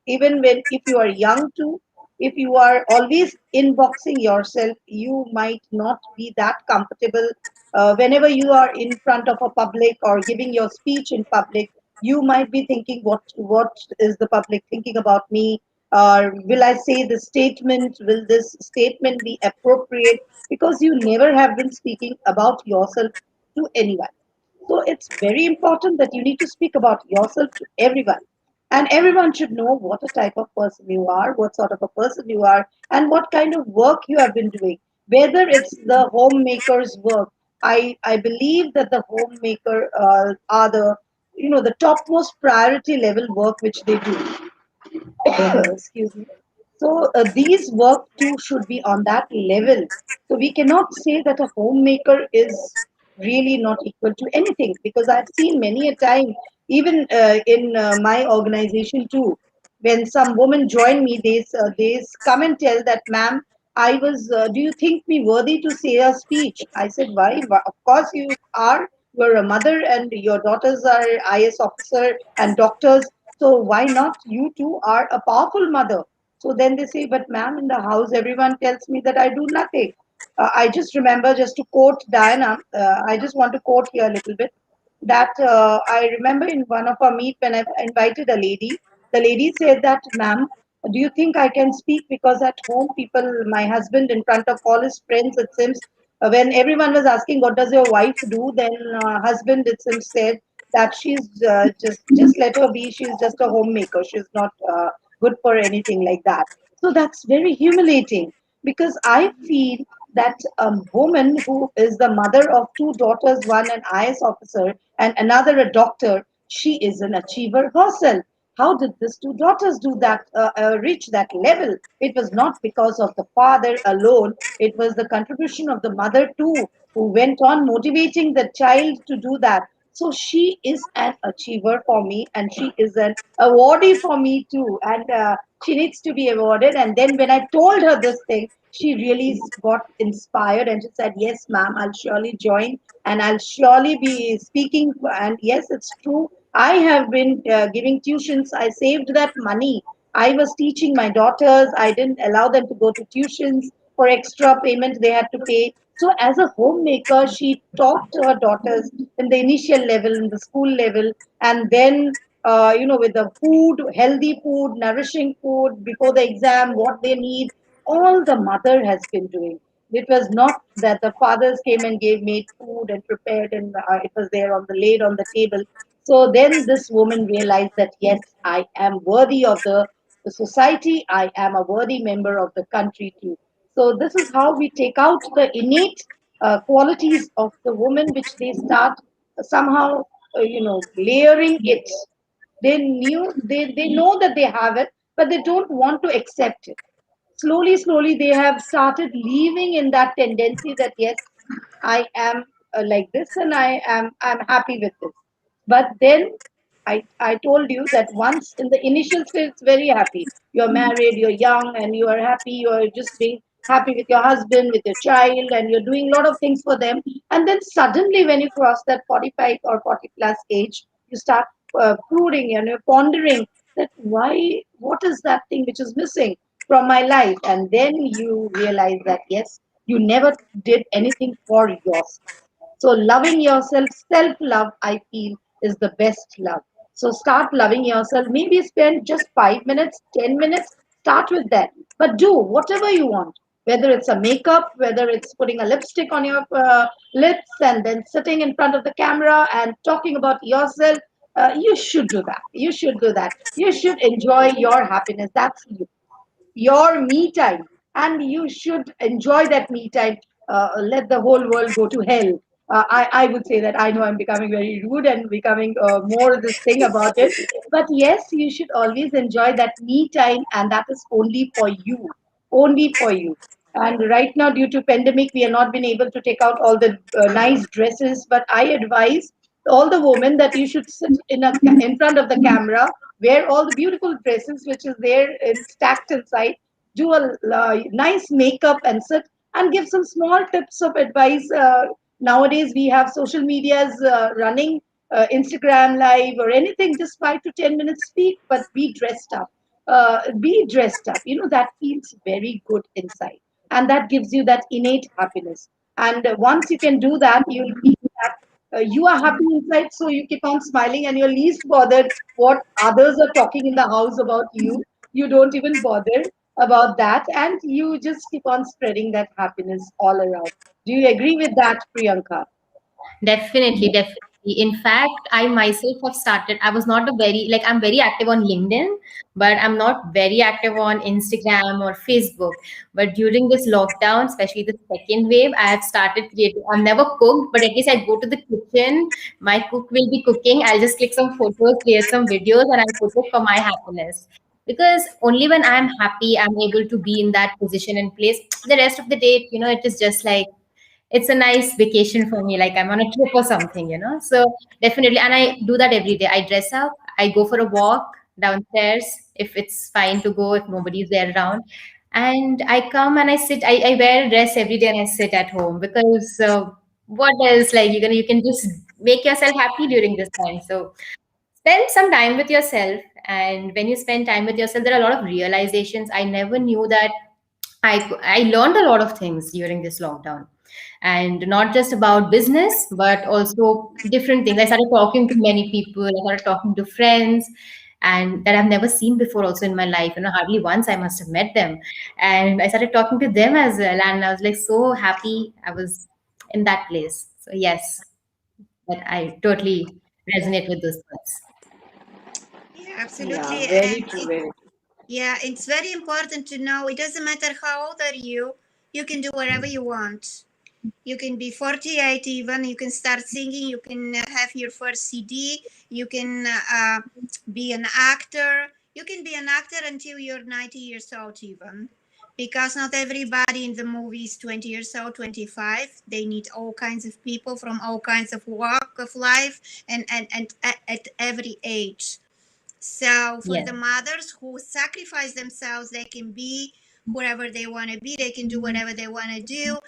Even when if you are young too, if you are always inboxing yourself, you might not be that comfortable. Whenever you are in front of a public or giving your speech in public, you might be thinking, what is the public thinking about me? Or will I say the statement? Will this statement be appropriate? Because you never have been speaking about yourself to anyone. So it's very important that you need to speak about yourself to everyone. And everyone should know what a type of person you are, what sort of a person you are, and what kind of work you have been doing. Whether it's the homemaker's work, I believe that the homemaker are the topmost priority level work which they do. Excuse me. So these work too should be on that level. So we cannot say that a homemaker is really not equal to anything, because I've seen many a time, even in my organization too, when some women join me, they come and tell that, ma'am, I was. Do you think me worthy to say a speech? I said, why? Of course you are. You're a mother, and your daughters are IS officer and doctors. So why not? You too are a powerful mother. So then they say, but ma'am, in the house, everyone tells me that I do nothing. I just remember, just to quote Diana, I just want to quote here a little bit, that I remember in one of our meet when I invited a lady, the lady said that, ma'am, do you think I can speak? Because at home, my husband in front of all his friends, it seems, when everyone was asking, what does your wife do? Then husband, it seems, said that she's just let her be. She's just a homemaker. She's not good for anything like that. So that's very humiliating, because I feel that a woman who is the mother of two daughters, one an IS officer and another a doctor, she is an achiever herself. How did these two daughters do that, reach that level? It was not because of the father alone. It was the contribution of the mother too, who went on motivating the child to do that. So she is an achiever for me, and she is an awardee for me too. And she needs to be awarded. And then when I told her this thing, she really got inspired and she said, "Yes, ma'am, I'll surely join and I'll surely be speaking." And yes, it's true. I have been giving tuitions. I saved that money. I was teaching my daughters. I didn't allow them to go to tuitions for extra payment they had to pay. So, as a homemaker, she taught her daughters in the initial level, in the school level, and then, with the food, healthy food, nourishing food before the exam, what they need, all the mother has been doing. It was not that the fathers came and made food and prepared, and it was there on the laid on the table. So then this woman realized that yes, I am worthy of the society. I am a worthy member of the country too. So this is how we take out the innate qualities of the woman, which they start somehow, layering it. They know that they have it, but they don't want to accept it. Slowly they have started leaving in that tendency that yes, I am like this, and I'm happy with this. But then I told you that once in the initial stage, it's very happy. You're married, you're young, and you are happy. You're just being happy with your husband, with your child, and you're doing a lot of things for them. And then suddenly, when you cross that 45 or 40 plus age, you start brooding and you're pondering that what is that thing which is missing from my life? And then you realize that yes, you never did anything for yourself. So loving yourself, self-love, I feel, is the best love. So start loving yourself. Maybe spend just 5 minutes, 10 minutes. Start with that, but do whatever you want. Whether it's a makeup, whether it's putting a lipstick on your lips and then sitting in front of the camera and talking about yourself, you should do that. You should do that. You should enjoy your happiness. That's your me time, and you should enjoy that me time. Let the whole world go to hell. I would say that. I know I'm becoming very rude and becoming more this thing about it, but yes, you should always enjoy that me time, and that is only for you. And right now, due to pandemic, we have not been able to take out all the nice dresses, but I advise all the women that you should sit in front of the camera, wear all the beautiful dresses which is there in, stacked inside, do a nice makeup and sit and give some small tips of advice. Nowadays we have social medias running, Instagram live or anything, just 5 to 10 minutes speak, but be dressed up, that feels very good inside, and that gives you that innate happiness. And once you can do that, you'll feel that you are happy inside, so you keep on smiling and you're least bothered what others are talking in the house about you. You don't even bother about that, and you just keep on spreading that happiness all around. Do you agree with that, Priyanka? Definitely, definitely. In fact, I myself have started. I was not a very, like, I'm very active on LinkedIn, but I'm not very active on Instagram or Facebook. But during this lockdown, especially the second wave, I have started creating. I've never cooked, but at least I go to the kitchen. My cook will be cooking. I'll just click some photos, create some videos, and I'll put it for my happiness. Because only when I'm happy, I'm able to be in that position and place. The rest of the day, it is just like it's a nice vacation for me, like I'm on a trip or something, so definitely. And I do that every day. I dress up, I go for a walk downstairs if it's fine to go, if nobody's there around, and I come and I sit. I wear a dress every day and I sit at home because what else, like you can just make yourself happy during this time. So spend some time with yourself, and when you spend time with yourself, there are a lot of realizations. I never knew that. I learned a lot of things during this lockdown, and not just about business, but also different things. I started talking to many people. I started talking to friends, and that I've never seen before. Also in my life, hardly once I must have met them, and I started talking to them as well. And I was like so happy. I was in that place. So yes, that I totally resonate with those thoughts. Yeah, Yeah, absolutely. very And true, very true. yeah, it's very important to know it doesn't matter how old are you can do whatever you want. You can be 48 even, you can start singing, you can have your first CD, you can be an actor. You can be an actor until you're 90 years old even. because not everybody in the movie is 20 years old, 25. They need all kinds of people from all kinds of walk of life, and at every age. So for Yes. the mothers who sacrifice themselves, they can be whoever they want to be. They can do whatever they want to do.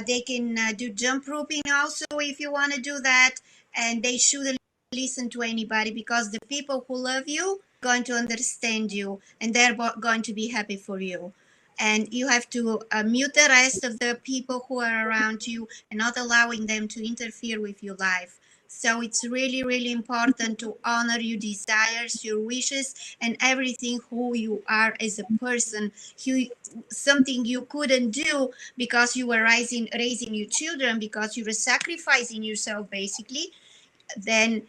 They can do jump roping also if you want to do that. And they shouldn't listen to anybody, because the people who love you going to understand you, and they're going to be happy for you. And you have to mute the rest of the people who are around you and not allowing them to interfere with your life. So it's really, really important to honor your desires, your wishes, and everything who you are as a person. You, something you couldn't do because you were raising your children, because you were sacrificing yourself basically. Then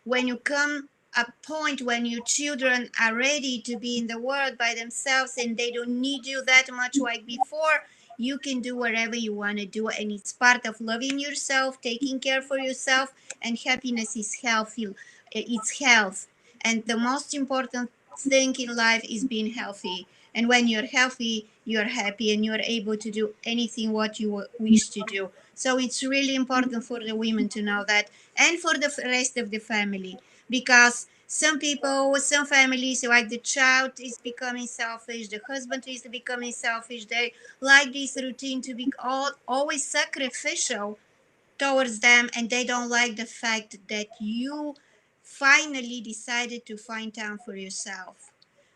when you come a point when your children are ready to be in the world by themselves and they don't need you that much like before, you can do whatever you want to do, and it's part of loving yourself, taking care for yourself. And happiness is healthy, it's health, and the most important thing in life is being healthy. And when you're healthy, you're happy and you're able to do anything what you wish to do. So it's really important for the women to know that, and for the rest of the family, because some people, some families, like the child is becoming selfish, the husband is becoming selfish, they like this routine to be always sacrificial towards them, and they don't like the fact that you finally decided to find time for yourself.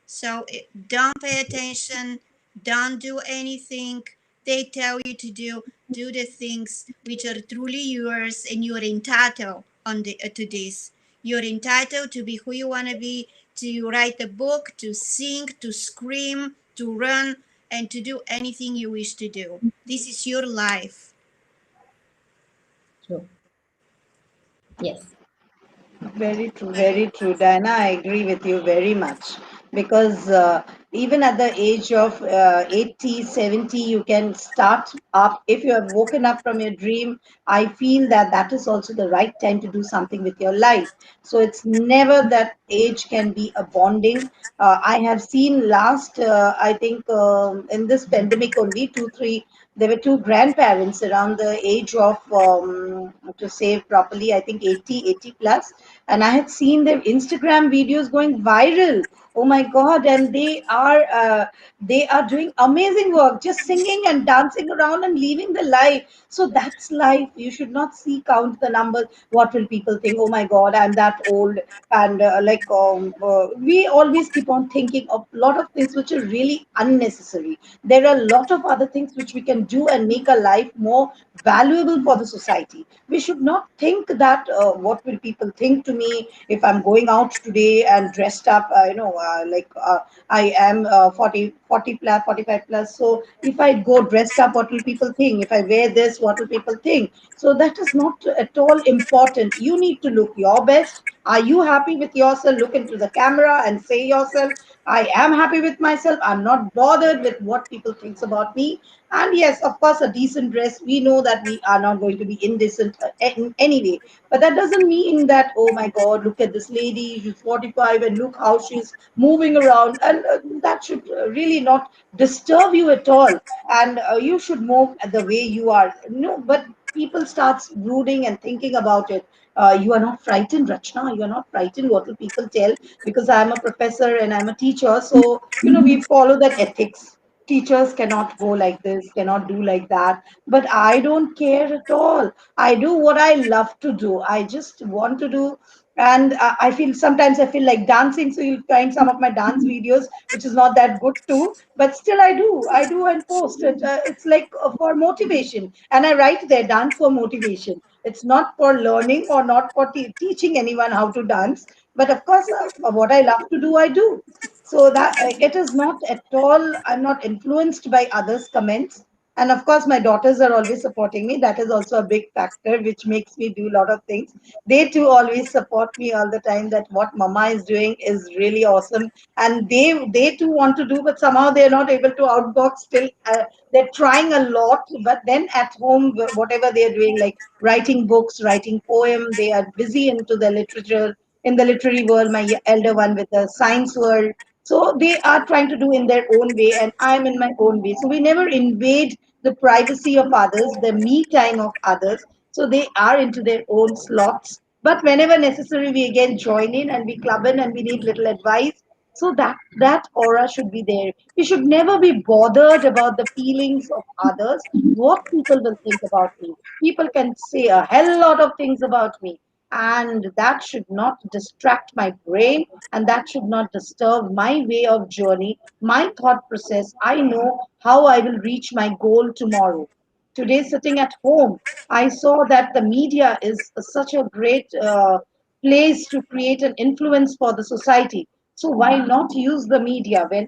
So don't pay attention, don't do anything they tell you to do. Do the things which are truly yours, and you're entitled to this. You're entitled to be who you want to be, to write a book, to sing, to scream, to run, and to do anything you wish to do. This is your life. True. Yes. Very true, Diana. I agree with you very much because even at the age of 80, 70, you can start up. If you have woken up from your dream, I feel that that is also the right time to do something with your life. So it's never that age can be a bonding. I have seen last, I think, in this pandemic only, there were two grandparents around the age of, to say properly, I think 80 plus, and I had seen their Instagram videos going viral. Oh my God! And they are doing amazing work, just singing and dancing around and living the life. So that's life. You should not see count the numbers. What will people think? Oh my God, I'm that old, and we always keep on thinking of a lot of things which are really unnecessary. There are a lot of other things which we can do and make our life more valuable for the society. We should not think that what will people think to me if I'm going out today and dressed up, I am 40 plus, 45 plus. So if I go dressed up, what will people think? If I wear this, what will people think? So that is not at all important. You need to look your best. Are you happy with yourself? Look into the camera and say yourself, I am happy with myself. I'm not bothered with what people thinks about me. And yes, of course, a decent dress. We know that we are not going to be indecent in any way. But that doesn't mean that, oh my God, look at this lady, she's 45 and look how she's moving around. And that should really not disturb you at all. And you should move the way you are. No, but people starts brooding and thinking about it. You are not frightened, Rachna. You are not frightened. What will people tell? Because I'm a professor and I'm a teacher. So, we follow that ethics. Teachers cannot go like this, cannot do like that. But I don't care at all. I do what I love to do. I just want to do. And I feel sometimes I feel like dancing. So you'll find some of my dance videos, which is not that good too. But still, I do and post it. It's like for motivation. And I write there, dance for motivation. It's not for learning or not for teaching anyone how to dance. But of course, what I love to do, I do. So that it is not at all, I'm not influenced by others' comments. And of course, my daughters are always supporting me. That is also a big factor which makes me do a lot of things. They too always support me all the time that what mama is doing is really awesome. And they too want to do, but somehow they're not able to outbox still. They're trying a lot, but then at home, whatever they're doing, like writing books, writing poem, they are busy into the literature, in the literary world, my elder one with the science world. So they are trying to do in their own way, and I'm in my own way. So we never invade the privacy of others, the me time of others. So they are into their own slots. But whenever necessary, we again join in and we club in and we need little advice. So that aura should be there. We should never be bothered about the feelings of others, what people will think about me. People can say a hell lot of things about me, and that should not distract my brain, and that should not disturb my way of journey, my thought process. I know how I will reach my goal tomorrow. Today, sitting at home, I saw that the media is such a great place to create an influence for the society. So why not use the media? When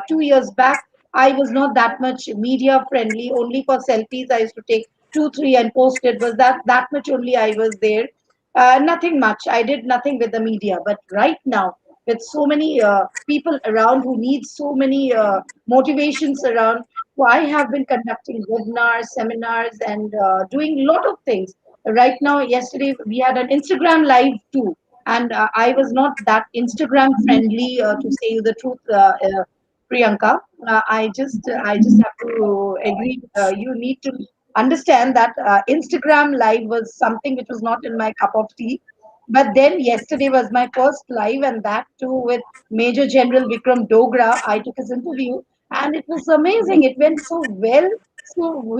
2 years back, I was not that much media friendly. Only for selfies, I used to take two, three, and post it. Was that much only I was there? Nothing much. I did nothing with the media. But right now, with so many people around who need so many motivations around, so I have been conducting webinars, seminars, and doing a lot of things. Right now, yesterday we had an Instagram live too, and I was not that Instagram friendly to say you the truth, Priyanka. I just have to agree. You need to understand that Instagram live was something which was not in my cup of tea. But then yesterday was my first live, and that too with Major General Vikram Dogra. I took his interview, and it was amazing. It went so well. So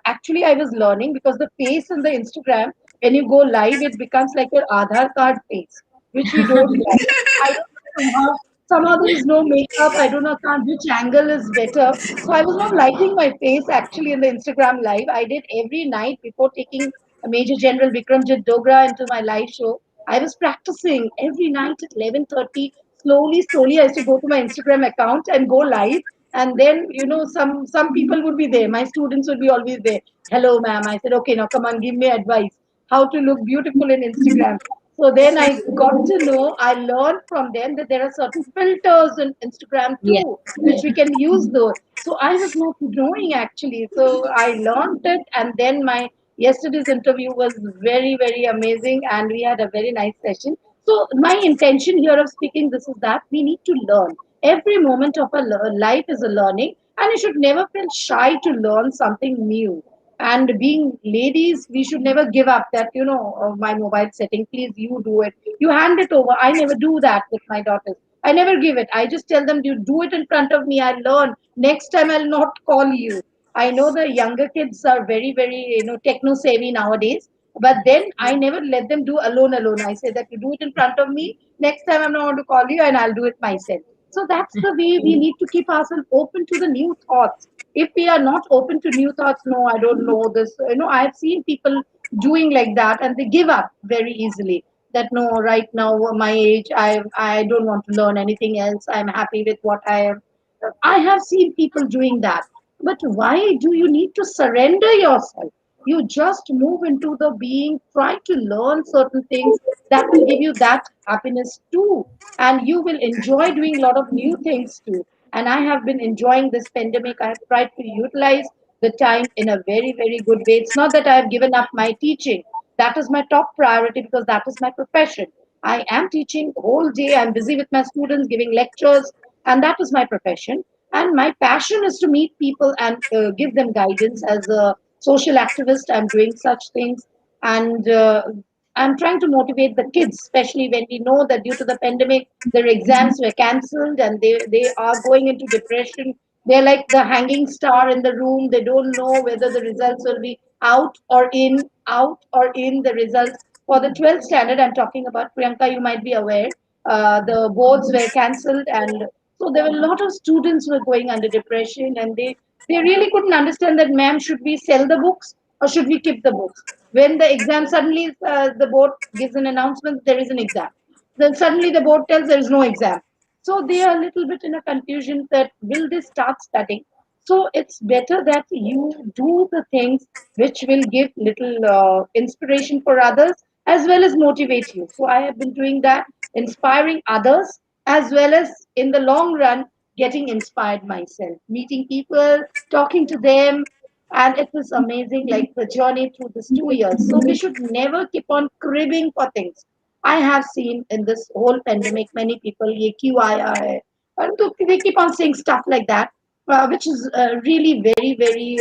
actually, I was learning because the face in the Instagram, when you go live, it becomes like your Aadhaar card face, which we don't like. I don't know somehow there is no makeup. I don't know which angle is better. So I was not liking my face actually in the Instagram live. I did every night before taking Major General Vikramjit Dogra into my live show. I was practicing every night at 11:30. Slowly, I used to go to my Instagram account and go live. And then, some people would be there. My students would be always there. Hello, ma'am. I said, okay, now come on, give me advice how to look beautiful in Instagram. So then I got to know, I learned from them that there are certain filters in Instagram Yes. too, which we can use those. So I was not knowing actually. So I learned it, and then my yesterday's interview was very, very amazing, and we had a very nice session. So my intention here of speaking this is that we need to learn. Every moment of our life is a learning, and you should never feel shy to learn something new. And being ladies, we should never give up that, my mobile setting, please you do it. You hand it over. I never do that with my daughters. I never give it. I just tell them, you do it in front of me. I learn. Next time I'll not call you. I know the younger kids are very, very, techno savvy nowadays. But then I never let them do alone. I say that you do it in front of me. Next time I'm not going to call you, and I'll do it myself. So that's the way we need to keep ourselves open to the new thoughts. If we are not open to new thoughts, no, I don't know this. I have seen people doing like that, and they give up very easily. That no, right now my age, I don't want to learn anything else. I'm happy with what I am. I have seen people doing that. But why do you need to surrender yourself? You just move into the being, try to learn certain things that will give you that happiness too. And you will enjoy doing a lot of new things too. And I have been enjoying this pandemic. I have tried to utilize the time in a very, very good way. It's not that I have given up my teaching. That is my top priority because that is my profession. I am teaching whole day. I'm busy with my students, giving lectures, and that is my profession. And my passion is to meet people and give them guidance. As a social activist, I'm doing such things, and I'm trying to motivate the kids, especially when we know that due to the pandemic, their exams were cancelled and they are going into depression. They're like the hanging star in the room. They don't know whether the results will be out or in the results for the 12th standard. I'm talking about, Priyanka, you might be aware. The boards were cancelled, and so there were a lot of students who were going under depression, and they really couldn't understand that, ma'am, should we sell the books or should we keep the books? When the exam suddenly the board gives an announcement there is an exam, then suddenly the board tells there is no exam. So they are a little bit in a confusion that will they start studying. So it's better that you do the things which will give little inspiration for others as well as motivate you. So I have been doing that, inspiring others as well as in the long run getting inspired myself, meeting people, talking to them. And it was amazing, like the journey through these 2 years. So we should never keep on cribbing for things. I have seen in this whole pandemic many people, ye क्यों आया है, And they keep on saying stuff like that, which is really very, very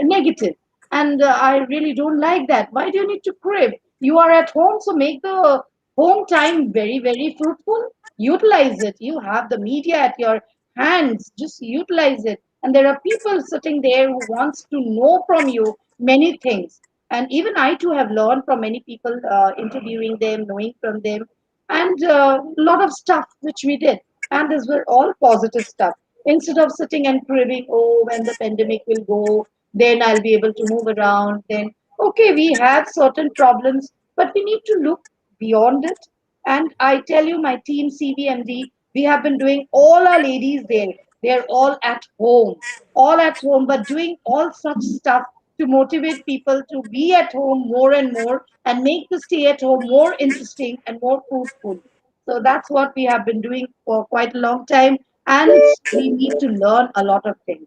negative. And I really don't like that. Why do you need to crib? You are at home, so make the home time very, very fruitful. Utilize it. You have the media at your hands. Just utilize it. And there are people sitting there who wants to know from you many things. And even I too have learned from many people, interviewing them, knowing from them, and a lot of stuff which we did. And these were all positive stuff. Instead of sitting and craving, oh, when the pandemic will go, then I'll be able to move around. Then, okay, we have certain problems, but we need to look beyond it. And I tell you, my team CVMD, we have been doing all our ladies there. They're all at home, but doing all such stuff to motivate people to be at home more and more and make the stay at home more interesting and more fruitful. So that's what we have been doing for quite a long time, and we need to learn a lot of things.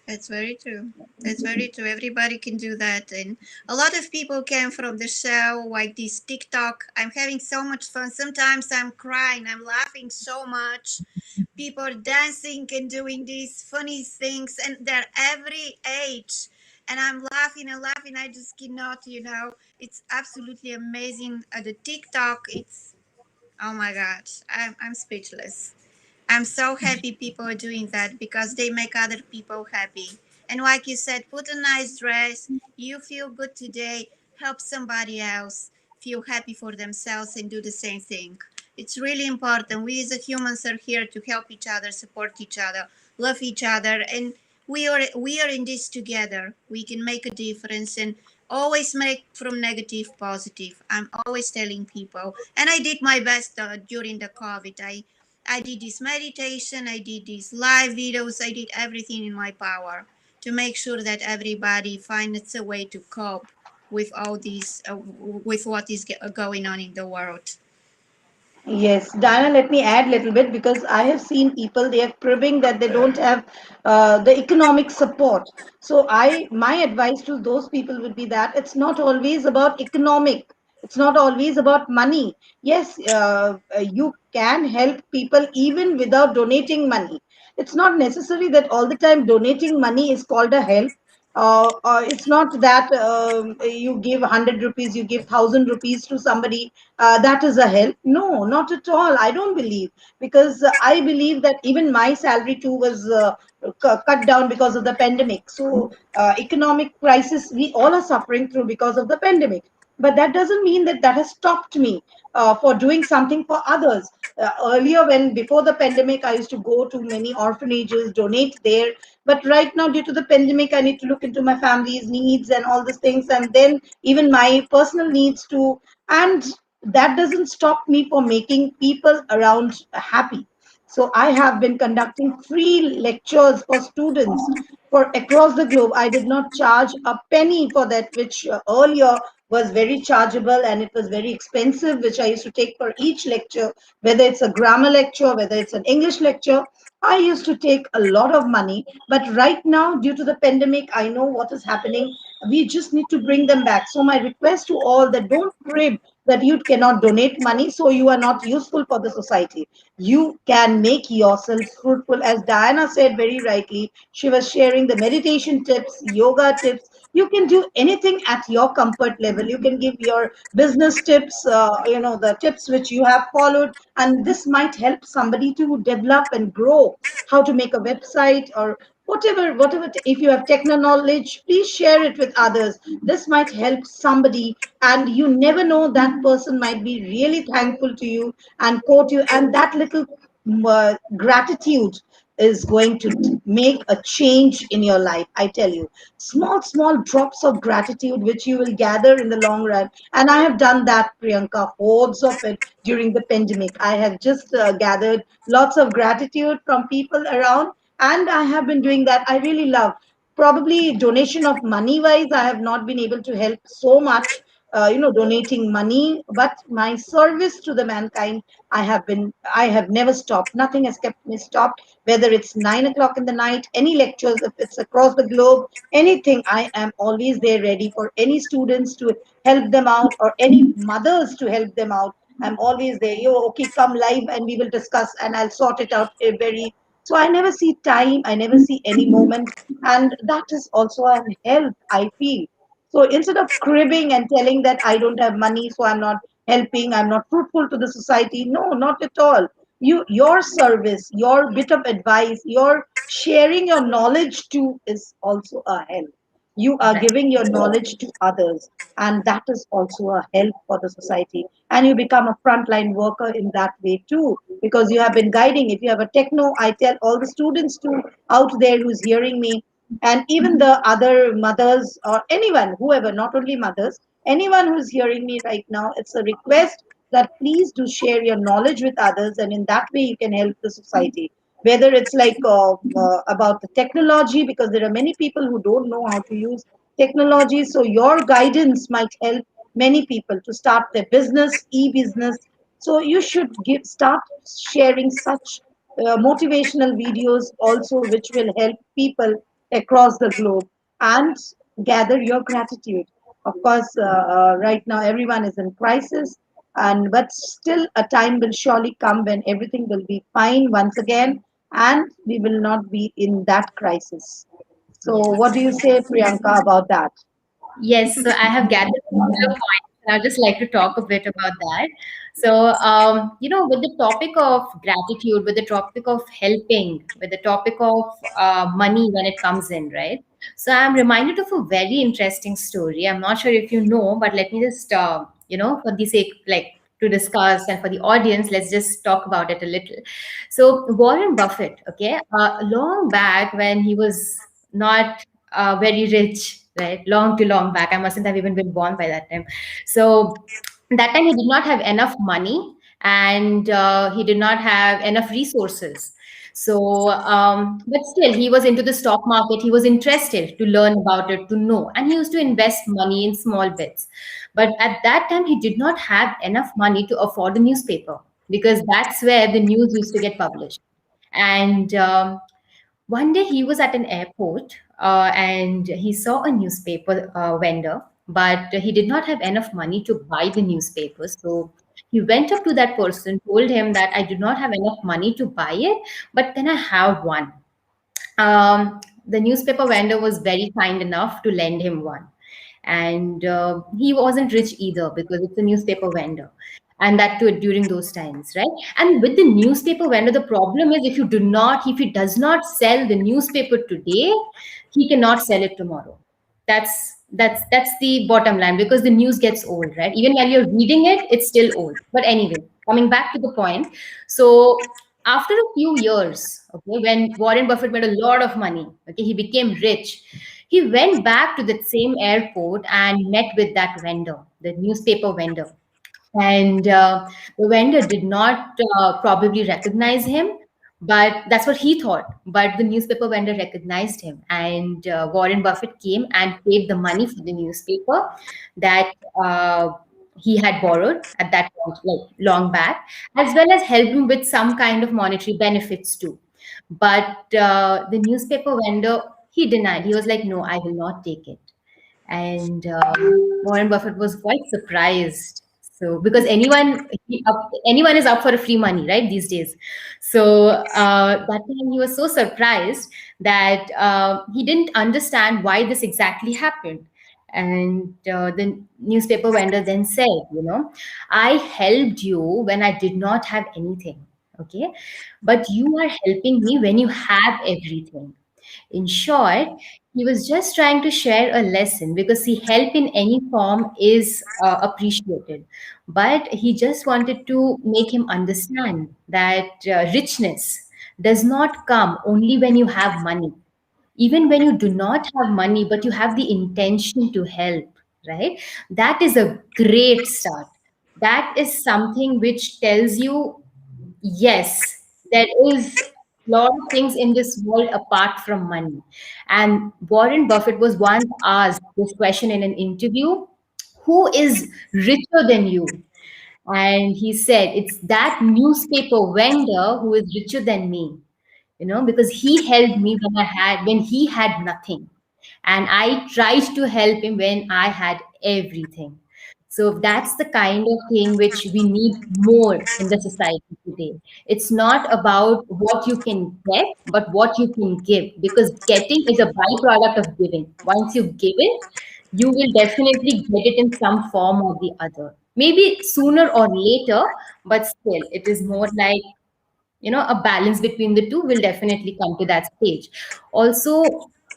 That's very true. That's very true. Everybody can do that. And a lot of people came from the show, like this TikTok. I'm having so much fun. Sometimes I'm crying. I'm laughing so much. People are dancing and doing these funny things, and they're every age. And I'm laughing and laughing. I just cannot. It's absolutely amazing. The TikTok, oh my God, I'm speechless. I'm so happy people are doing that because they make other people happy. And like you said, put a nice dress, you feel good today, help somebody else feel happy for themselves and do the same thing. It's really important. We as humans are here to help each other, support each other, love each other, and we are in this together. We can make a difference and always make from negative positive. I'm always telling people, and I did my best during the COVID. I did this meditation, I did these live videos, I did everything in my power to make sure that everybody finds a way to cope with all these, with what is going on in the world. Yes, Diana, let me add a little bit because I have seen people, they are cribbing that they don't have the economic support. So my advice to those people would be that it's not always about economic. It's not always about money. Yes, you can help people even without donating money. It's not necessary that all the time donating money is called a help. It's not that you give 100 rupees, you give 1,000 rupees to somebody, that is a help. No, not at all. I don't believe, because I believe that even my salary too was cut down because of the pandemic. So economic crisis we all are suffering through because of the pandemic, but that doesn't mean that that has stopped me for doing something for others. Earlier, when before the pandemic, I used to go to many orphanages, donate there. But right now, due to the pandemic, I need to look into my family's needs and all these things, and then even my personal needs too. And that doesn't stop me from making people around happy. So I have been conducting free lectures for students for across the globe. I did not charge a penny for that, which earlier was very chargeable and it was very expensive, which I used to take for each lecture, whether it's a grammar lecture, whether it's an English lecture. I used to take a lot of money, but right now, due to the pandemic, I know what is happening. We just need to bring them back. So my request to all, that don't crib that you cannot donate money, so you are not useful for the society. You can make yourself fruitful. As Diana said very rightly, she was sharing the meditation tips, yoga tips. You can do anything at your comfort level. You can give your business tips, the tips which you have followed, and this might help somebody to develop and grow, how to make a website or whatever. If you have techno knowledge, please share it with others. This might help somebody, and you never know, that person might be really thankful to you and quote you, and that little gratitude is going to make a change in your life. I tell you, small drops of gratitude which you will gather in the long run. And I have done that, Priyanka, hordes of it during the pandemic. I have just gathered lots of gratitude from people around, and I have been doing that. I really love, probably donation of money wise, I have not been able to help so much, donating money, but my service to the mankind, I have never stopped. Nothing has kept me stopped, whether it's 9 o'clock in the night, any lectures, if it's across the globe, anything. I am always there ready for any students to help them out, or any mothers to help them out. I'm always there. Yo, okay, come live and we will discuss and I'll sort it out very. So I never see time, I never see any moment. And that is also a help, I feel. So instead of cribbing and telling that I don't have money, so I'm not helping, I'm not fruitful to the society, no, not at all. Your service, your bit of advice, your sharing your knowledge too is also a help. You are Right. giving your knowledge to others, and that is also a help for the society. And you become a frontline worker in that way too, because you have been guiding. If you have a techno, I tell all the students too out there who's hearing me, and even the other mothers or anyone, whoever, not only mothers, anyone who's hearing me right now, it's a request that please do share your knowledge with others, and in that way you can help the society. Whether it's like about the technology, because there are many people who don't know how to use technology, so your guidance might help many people to start their business, e-business. So you should start sharing such motivational videos also, which will help people across the globe, and gather your gratitude. Of course, right now everyone is in crisis, and but still a time will surely come when everything will be fine once again, and we will not be in that crisis. So, what do you Yes. say, Priyanka, about that? Yes, so I have gathered a couple of points, and I'd just like to talk a bit about that. So, with the topic of gratitude, with the topic of helping, with the topic of money when it comes in, right? So, I'm reminded of a very interesting story. I'm not sure if you know, but let me just, for the sake, like, to discuss and for the audience, let's just talk about it a little. So, Warren Buffett, okay, long back when he was not very rich, right? Long to long back. I mustn't have even been born by that time. So that time he did not have enough money, and he did not have enough resources. So, but still, he was into the stock market. He was interested to learn about it, to know, and he used to invest money in small bits. But at that time, he did not have enough money to afford a newspaper, because that's where the news used to get published. And one day he was at an airport, and he saw a newspaper vendor, but he did not have enough money to buy the newspaper. So he went up to that person, told him that I do not have enough money to buy it, but can I have one? The newspaper vendor was very kind enough to lend him one. And he wasn't rich either, because it's a newspaper vendor. And that too during those times, right? And with the newspaper vendor, the problem is if he does not sell the newspaper today, he cannot sell it tomorrow. That's the bottom line, because the news gets old, right? Even while you're reading it, it's still old. But anyway, coming back to the point. So after a few years, okay, when Warren Buffett made a lot of money, okay, he became rich. He went back to that same airport and met with that vendor, the newspaper vendor. And the vendor did not probably recognize him, but that's what he thought. But the newspaper vendor recognized him, and Warren Buffett came and paid the money for the newspaper that he had borrowed at that point, like long back, as well as helped him with some kind of monetary benefits too. But the newspaper vendor, he denied. He was like, no, I will not take it. And Warren Buffett was quite surprised. So because anyone is up for a free money, right, these days. So that time he was so surprised that he didn't understand why this exactly happened. And the newspaper vendor then said, I helped you when I did not have anything, okay, but you are helping me when you have everything. In short, he was just trying to share a lesson, because see, help in any form is appreciated. But he just wanted to make him understand that richness does not come only when you have money. Even when you do not have money, but you have the intention to help, right? That is a great start. That is something which tells you, yes, there is a lot of things in this world apart from money. And Warren Buffett was once asked this question in an interview: who is richer than you? And he said, it's that newspaper vendor who is richer than me, because he helped me when he had nothing. And I tried to help him when I had everything. So that's the kind of thing which we need more in the society today. It's not about what you can get, but what you can give, because getting is a byproduct of giving. Once you give it, you will definitely get it in some form or the other. Maybe sooner or later, but still, it is more like, a balance between the two will definitely come to that stage. Also,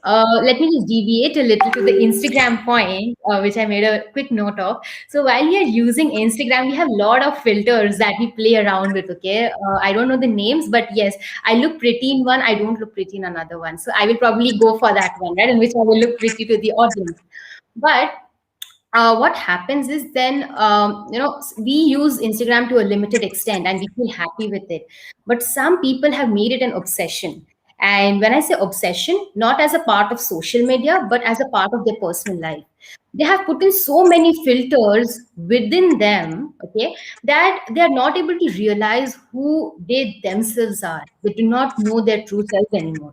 let me just deviate a little to the Instagram point, which I made a quick note of. So while we are using Instagram, we have a lot of filters that we play around with. Okay, I don't know the names, but yes, I look pretty in one, I don't look pretty in another one, so I will probably go for that one, right, in which I will look pretty to the audience. But what happens is then, we use Instagram to a limited extent and we feel happy with it, but some people have made it an obsession. And when I say obsession, not as a part of social media but as a part of their personal life, they have put in so many filters within them, okay, that they are not able to realize who they themselves are. They do not know their true self anymore.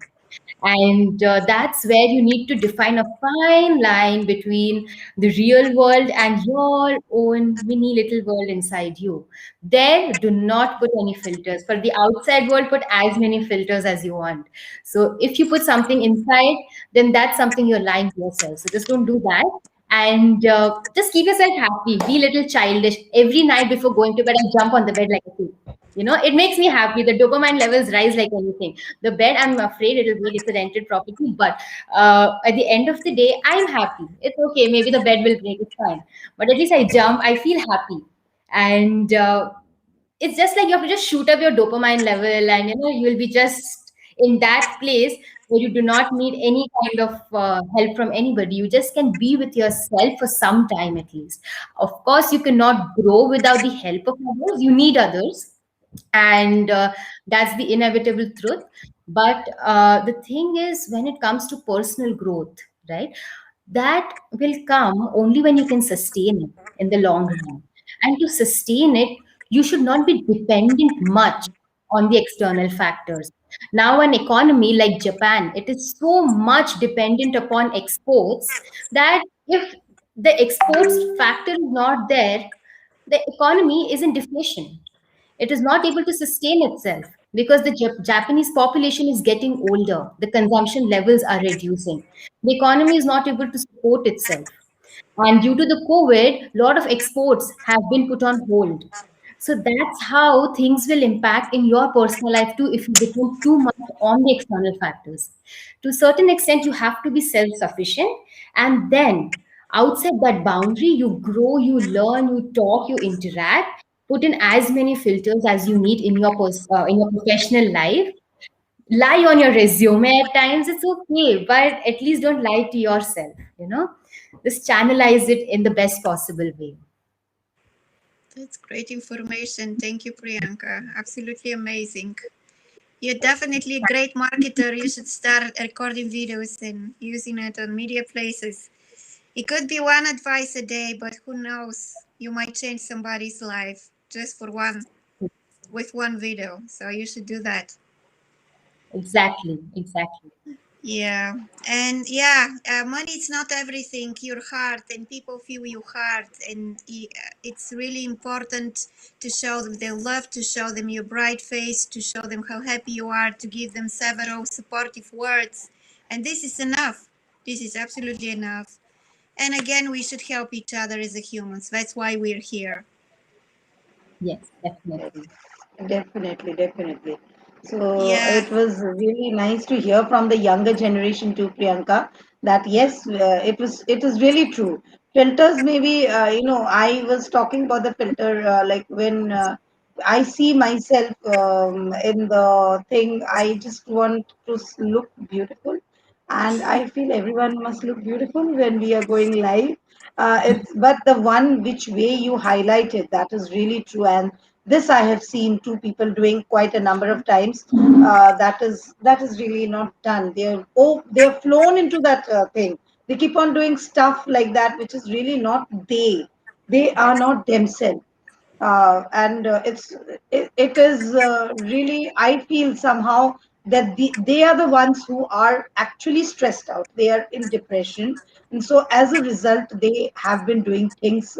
And that's where you need to define a fine line between the real world and your own mini little world inside you. There, do not put any filters. For the outside world, put as many filters as you want. So if you put something inside, then that's something you're lying to yourself. So just don't do that. And just keep yourself happy. Be a little childish. Every night before going to bed, I jump on the bed like a kid. It makes me happy. The dopamine levels rise like anything. The bed, I'm afraid it'll break. It's a rented property, but at the end of the day, I'm happy. It's okay. Maybe the bed will break. It's fine. But at least I jump. I feel happy, and it's just like you have to just shoot up your dopamine level, and you'll be just in that place where you do not need any kind of help from anybody. You just can be with yourself for some time at least. Of course, you cannot grow without the help of others. You need others, and that's the inevitable truth. But the thing is, when it comes to personal growth, right, that will come only when you can sustain it in the long run. And to sustain it, you should not be dependent much on the external factors. Now, an economy like Japan, it is so much dependent upon exports that if the exports factor is not there, the economy is in deflation. It is not able to sustain itself because the Japanese population is getting older. The consumption levels are reducing. The economy is not able to support itself. And due to the COVID, a lot of exports have been put on hold. So that's how things will impact in your personal life too if you depend too much on the external factors. To a certain extent, you have to be self sufficient. And then outside that boundary, you grow, you learn, you talk, you interact, put in as many filters as you need in in your professional life. Lie on your resume at times, it's okay, but at least don't lie to yourself. Just channelize it in the best possible way. That's great information. Thank you, Priyanka. Absolutely amazing. You're definitely a great marketer. You should start recording videos and using it on media places. It could be one advice a day, but who knows? You might change somebody's life just for one, with one video. So you should do that. Exactly, exactly. Yeah, and yeah, money is not everything. Your heart and people feel your heart, and it's really important to show them their love, to show them your bright face, to show them how happy you are, to give them several supportive words, and this is enough. This is absolutely enough. And again, we should help each other as a humans. That's why we're here. Yes, definitely. Definitely, definitely. So Yeah. it was really nice to hear from the younger generation too, Priyanka, that yes, it is really true. Filters, maybe I was talking about the filter, like when I see myself in the thing, I just want to look beautiful, and I feel everyone must look beautiful when we are going live. It's but the one which way you highlighted, that is really true, and this I have seen two people doing quite a number of times. That is really not done. They're flown into that thing. They keep on doing stuff like that, which is really not they. They are not themselves, and it is really, I feel somehow that they are the ones who are actually stressed out, they are in depression, and so as a result they have been doing things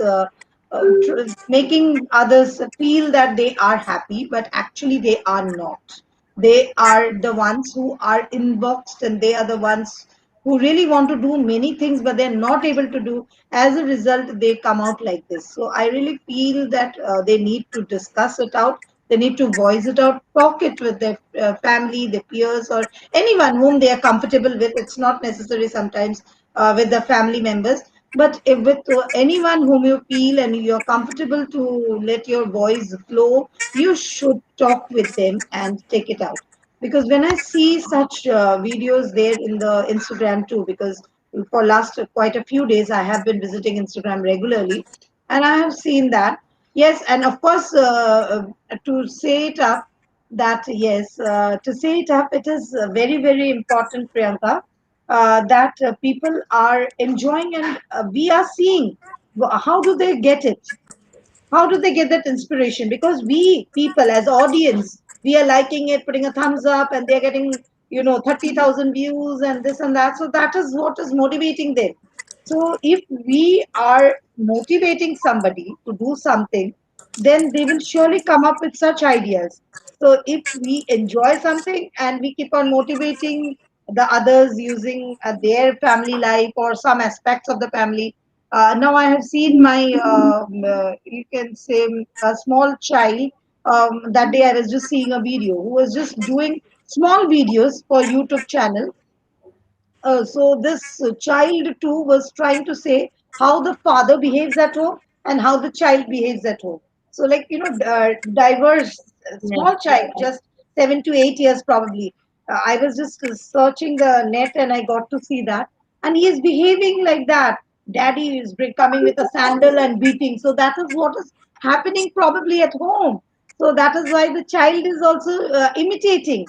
making others feel that they are happy, but actually they are not. They are the ones who are inboxed, and they are the ones who really want to do many things, but they're not able to do. As a result, they come out like this. So I really feel that they need to discuss it out. They need to voice it out, talk it with their family, their peers, or anyone whom they are comfortable with. It's not necessary sometimes with the family members, but if with anyone whom you feel and you're comfortable to let your voice flow, you should talk with them and take it out. Because when I see such videos there in the Instagram too, because for last quite a few days I have been visiting Instagram regularly, and I have seen that. Yes, and of course, to say it up, that yes, to say it up, it is very, very important, Priyanka, that people are enjoying, and we are seeing how do they get it, how do they get that inspiration? Because we people as audience, we are liking it, putting a thumbs up, and they're getting 30,000 views and this and that. So that is what is motivating them. So if we are motivating somebody to do something, then they will surely come up with such ideas. So if we enjoy something and we keep on motivating the others using their family life or some aspects of the family. Now I have seen my, you can say, a small child. That day I was just seeing a video who was just doing small videos for YouTube channel. So this child too was trying to say how the father behaves at home and how the child behaves at home. So like diverse Right. small child, just 7 to 8 years probably. I was just searching the net and I got to see that, and he is behaving like that. Daddy is coming with a sandal and beating. So that is what is happening probably at home. So that is why the child is also imitating.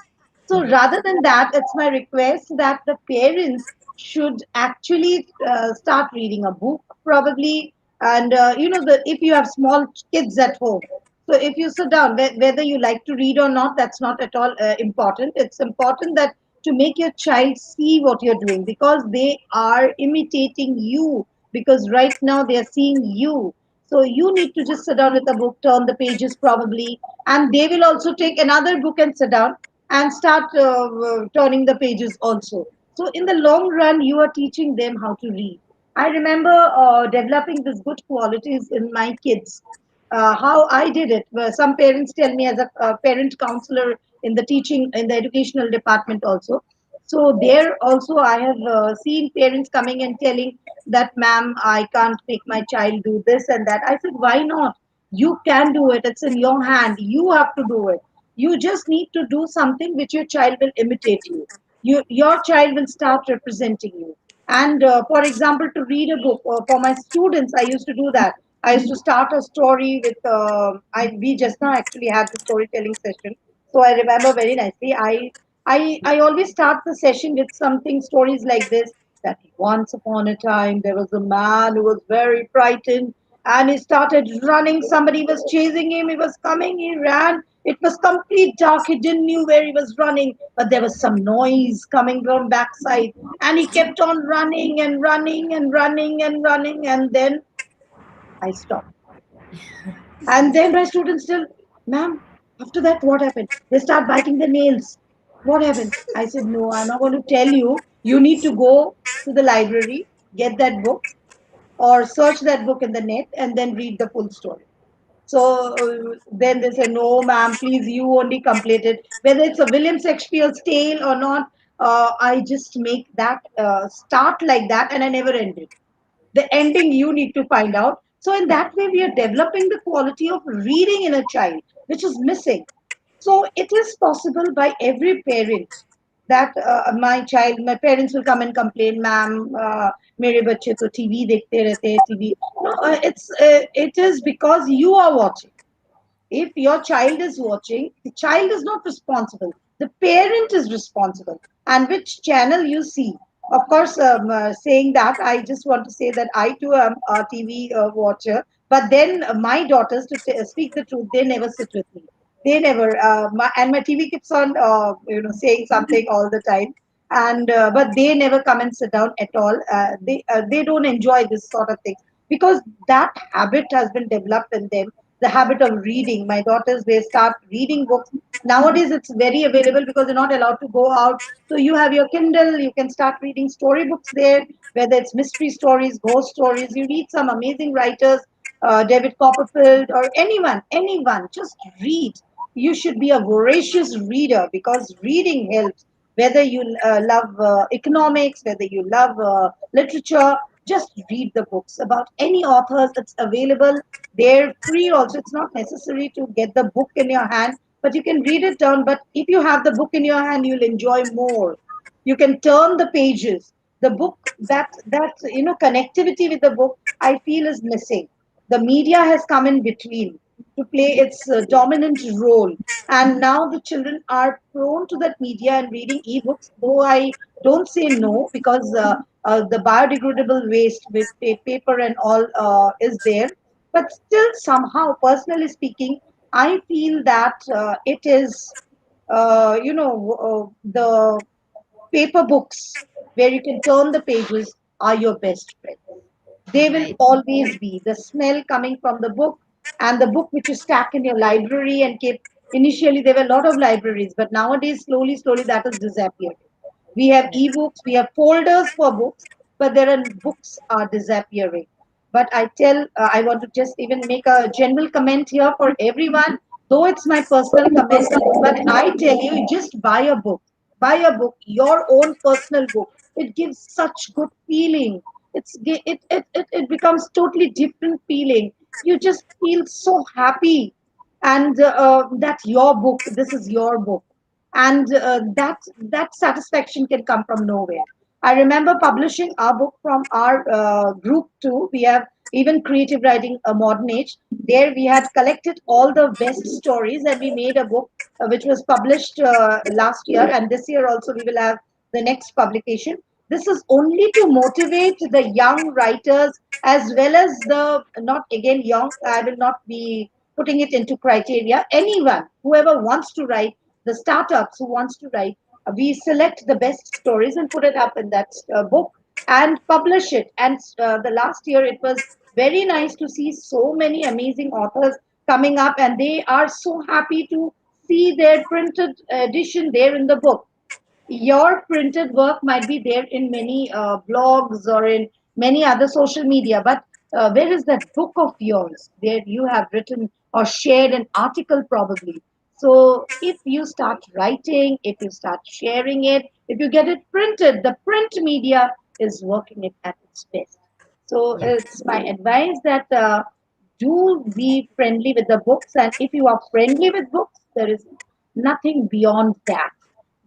So rather than that, it's my request that the parents should actually start reading a book, probably. And the if you have small kids at home, so if you sit down, whether you like to read or not, that's not at all important. It's important that to make your child see what you're doing, because they are imitating you. Because right now they are seeing you. So you need to just sit down with a book, turn the pages probably, and they will also take another book and sit down and start turning the pages also. So in the long run, you are teaching them how to read. I remember developing these good qualities in my kids. How I did it. Some parents tell me, as a parent counselor in the teaching, in the educational department also. So there also I have seen parents coming and telling that, ma'am, I can't make my child do this and that. I said, why not? You can do it. It's in your hand. You have to do it. You just need to do something which your child will imitate you. Your child will start representing you. And for example, to read a book for my students, I used to do that. I used to start a story with. We just now actually had the storytelling session, so I remember very nicely. I always start the session with something stories like this. That once upon a time there was a man who was very frightened, and he started running. Somebody was chasing him. He was coming. He ran. It was complete dark. He didn't knew where he was running, but there was some noise coming from backside, and he kept on running and running and running and running, and then I stopped. And then my students still, ma'am, after that, what happened? They start biting their nails. What happened? I said, no, I'm not going to tell you. You need to go to the library, get that book, or search that book in the net, and then read the full story. So then they say, no, ma'am, please, you only complete it. Whether it's a William Shakespeare's tale or not, I just make that start like that, and I never end it. The ending you need to find out. So in that way, we are developing the quality of reading in a child, which is missing. So it is possible by every parent that my parents will come and complain, ma'am, मेरे बच्चे तो TV देखते रहते हैं TV. No, it is because you are watching. If your child is watching, the child is not responsible. The parent is responsible. And which channel you see. Of course, saying that, I just want to say that I too am a TV watcher. But then my daughters, to speak the truth, they never sit with me. They never. And my TV keeps on, saying something all the time. And but they never come and sit down at all. They don't enjoy this sort of thing. because that habit has been developed in them, the habit of reading. My daughters, they start reading books. Nowadays, it's very available because they're not allowed to go out. So you have your Kindle, you can start reading storybooks there, whether it's mystery stories, ghost stories. You read some amazing writers, David Copperfield, or anyone, just read. You should be a voracious reader because reading helps. Whether you love economics, whether you love literature, just read the books about any authors. It's available. They're free also. It's not necessary to get the book in your hand, but you can read it down. But if you have the book in your hand, you'll enjoy more. You can turn the pages. The book, that connectivity with the book, I feel is missing. The media has come in between to play its dominant role, and now the children are prone to that media and reading ebooks. Though I don't say no, because the biodegradable waste with paper and all is there, but still somehow, personally speaking, I feel that it is the paper books where you can turn the pages are your best friend. They will Right. always be the smell coming from the book, and the book which you stack in your library and keep. Initially there were a lot of libraries, but nowadays slowly that has disappeared. We have Right. ebooks, we have folders for books, but there are books are disappearing. But I want to just even make a general comment here for everyone, though it's my personal comment, but I tell you, you just buy a book, your own personal book. It gives such good feeling. It becomes totally different feeling. You just feel so happy, and that's your book. This is your book, and that satisfaction can come from nowhere. I remember publishing our book from our group too. We have even creative writing a modern age. There we had collected all the best stories and we made a book which was published last year, and this year also we will have the next publication. This is only to motivate the young writers as well as the not again young. I will not be putting it into criteria. Anyone, whoever wants to write, the startups who wants to write, we select the best stories and put it up in that book and publish it. And the last year it was very nice to see so many amazing authors coming up, and they are so happy to see their printed edition there in the book. Your printed work might be there in many blogs or in many other social media, but where is that book of yours where you have written or shared an article probably? So if you start writing, if you start sharing it, if you get it printed, the print media is working it at its best. So Yeah. it's my advice that do be friendly with the books, and if you are friendly with books, there is nothing beyond that.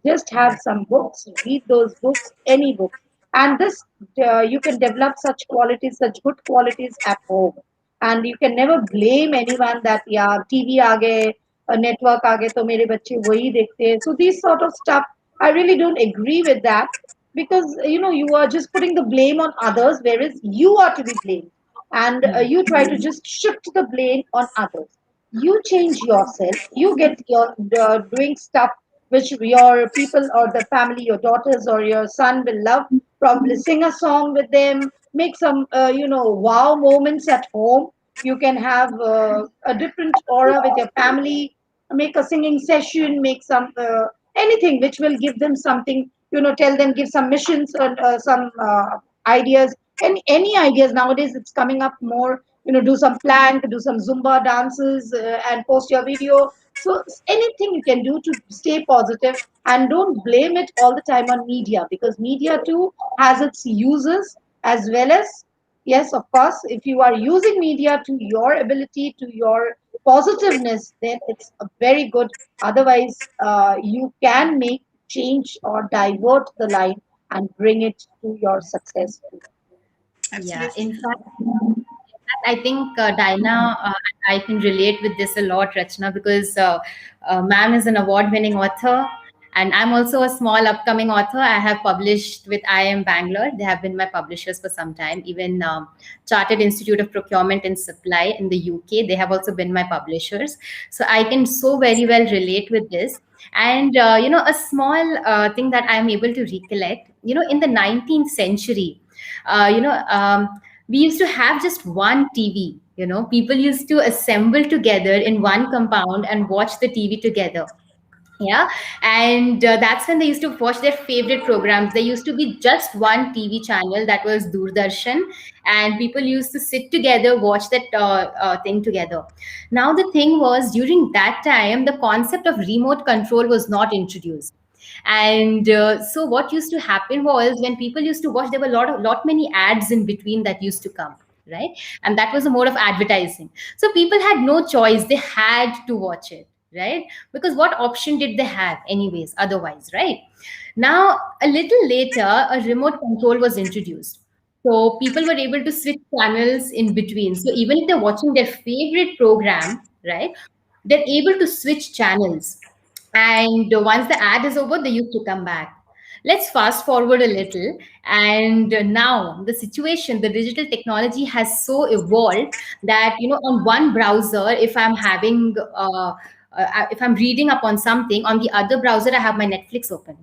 Just have Right. some books, read those books, any books. And this, you can develop such qualities, such good qualities at home. And you can never blame anyone that, yeah, TV aa gaye, a network aa gaye, to mere bacche wahi dekhte hain. So these sort of stuff, I really don't agree with that, because, you are just putting the blame on others, whereas you are to be blamed. And Hmm. you try to just shift the blame on others. You change yourself, you get your doing stuff which your people or the family, your daughters or your son will love. Probably sing a song with them, make some, wow moments at home. You can have a different aura with your family, make a singing session, make some anything which will give them something, tell them, give some missions or some ideas. Any ideas nowadays, it's coming up more, do some plank, do some Zumba dances, and post your video. So anything you can do to stay positive, and don't blame it all the time on media, because media too has its uses as well as, yes, of course, if you are using media to your ability, to your positiveness, then it's a very good. Otherwise, you can make change or divert the line and bring it to your success too. Yeah. Absolutely. In fact, I think Diana, I can relate with this a lot, Rachna, because ma'am is an award-winning author, and I'm also a small upcoming author. I have published with IIM Bangalore. They have been my publishers for some time. Even Chartered Institute of Procurement and Supply in the UK, they have also been my publishers. So I can so very well relate with this. And a small thing that I'm able to recollect, in the 19th century, uh, you know. Um, we used to have just one TV. People used to assemble together in one compound and watch the TV together. Yeah. And that's when they used to watch their favorite programs. There used to be just one TV channel, that was Doordarshan, and people used to sit together, watch that thing together. Now the thing was, during that time, the concept of remote control was not introduced. And so what used to happen was, when people used to watch, there were lot many ads in between that used to come, right? And that was a mode of advertising. So people had no choice, they had to watch it, right? Because what option did they have anyways otherwise, right? Now a little later, a remote control was introduced, so people were able to switch channels in between. So even if they're watching their favorite program, right, they're able to switch channels. And once the ad is over, they used to come back. Let's fast forward a little. And now the situation, the digital technology has so evolved that, on one browser, if I'm reading upon something, on the other browser I have my Netflix open.